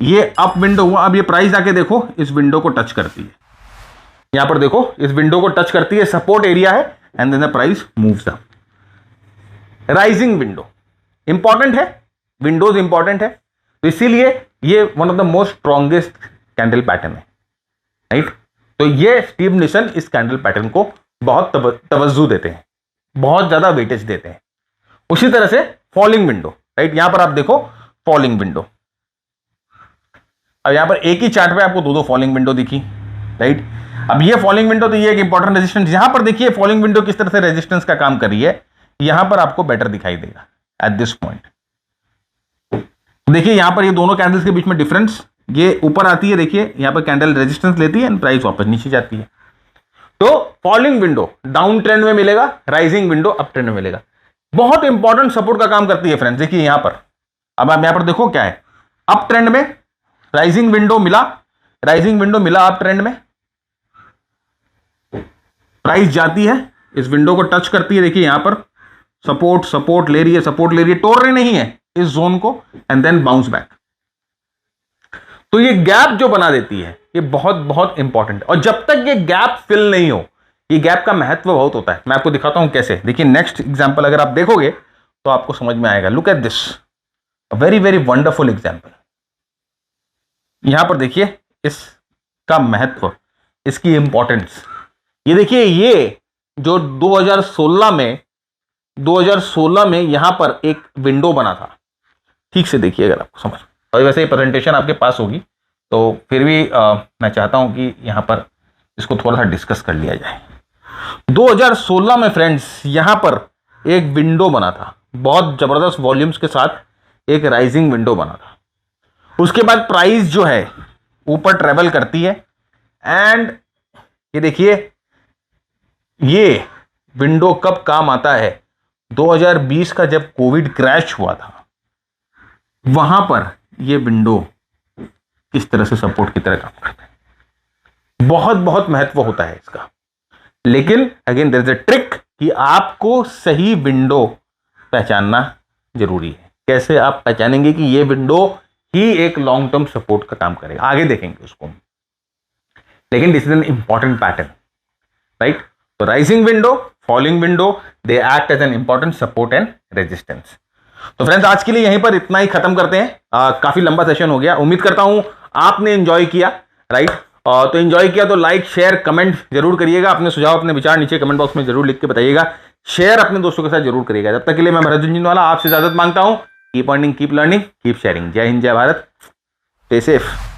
S1: ये अप विंडो हुआ। अब ये प्राइस आके देखो इस विंडो को टच करती है, यहां पर देखो इस विंडो को टच करती है, सपोर्ट एरिया है, and then the price moves up. Rising window important है, विंडोज इंपॉर्टेंट है, तो इसीलिए ये one of the most strongest candle pattern है, राइट। तो ये स्टीव निशन इस कैंडल पैटर्न को बहुत तवज्जो देते हैं, बहुत ज्यादा वेटेज देते हैं। उसी तरह से फॉलिंग विंडो, राइट, यहां पर आप देखो फॉलिंग विंडो। अब यहां पर एक ही चार्ट पे आपको दो फॉलिंग विंडो दिखी, राइट। अब ये फॉलिंग विंडो, तो ये एक इंपॉर्टेंट रेजिस्टेंस, यहां पर देखिए फॉलिंग विंडो किस तरह से रेजिस्टेंस का काम कर रही है, यहां पर आपको बेटर दिखाई देगा एट दिस पॉइंट। देखिए यहां पर ये दोनों कैंडल्स के बीच में डिफरेंस, ये ऊपर आती है, देखिए यहां पर कैंडल रेजिस्टेंस लेती है एंड प्राइस वापस नीचे जाती है। तो फॉलिंग विंडो डाउन ट्रेंड में मिलेगा, राइजिंग विंडो अप ट्रेंड में मिलेगा। बहुत इंपॉर्टेंट सपोर्ट का काम करती है फ्रेंड्स। देखिए यहां पर, अब आप यहां पर देखो क्या है, अप ट्रेंड में राइजिंग विंडो मिला, राइजिंग विंडो मिला अप ट्रेंड में, प्राइस जाती है, इस विंडो को टच करती है, देखिए यहां पर सपोर्ट सपोर्ट ले रही है, सपोर्ट ले रही है, तोड़ रही नहीं है इस जोन को, एंड देन बाउंस बैक। तो ये गैप जो बना देती है ये बहुत बहुत इंपॉर्टेंट है, और जब तक ये गैप फिल नहीं हो, ये गैप का महत्व बहुत होता है। मैं आपको दिखाता हूं कैसे। देखिए नेक्स्ट एग्जांपल अगर आप देखोगे तो आपको समझ में आएगा। Look at this, a very very wonderful example. यहां पर देखिए इसका महत्व, इसकी इंपॉर्टेंस। ये देखिए, ये जो 2016 में यहां पर एक विंडो बना था, ठीक से देखिए अगर आपको समझ, और वैसे ही प्रेजेंटेशन आपके पास होगी तो फिर भी मैं चाहता हूं कि यहां पर इसको थोड़ा सा डिस्कस कर लिया जाए। 2016 में फ्रेंड्स यहां पर एक विंडो बना था, बहुत जबरदस्त वॉल्यूम्स के साथ एक राइजिंग विंडो बना था। उसके बाद प्राइस जो है ऊपर ट्रेवल करती है, एंड ये देखिए ये विंडो कब काम आता है, 2020 का जब कोविड क्रैश हुआ था, वहां पर ये विंडो किस तरह से सपोर्ट की तरह काम करता है। बहुत बहुत महत्व होता है इसका। लेकिन again there is a trick कि आपको सही विंडो पहचानना जरूरी है। कैसे आप पहचानेंगे कि ये विंडो ही एक लॉन्ग टर्म सपोर्ट का काम करेगा, आगे देखेंगे उसको। लेकिन this is an important pattern, right. तो rising window, falling window, they act as an important support and resistance. तो फ्रेंड्स आज के लिए यहीं पर इतना ही खत्म करते हैं। काफी लंबा सेशन हो गया, उम्मीद करता हूं आपने एंजॉय किया, राइट। तो एंजॉय किया तो लाइक शेयर कमेंट जरूर करिएगा, अपने सुझाव अपने विचार नीचे कमेंट बॉक्स में जरूर लिख के बताइएगा, शेयर अपने दोस्तों के साथ जरूर करिएगा। जब तक के लिए मैं भरत झुंझुनवाला आपसे इजाजत मांगता हूं। Keep earning, keep learning, keep sharing. जय हिंद, जय भारत, स्टे सेफ।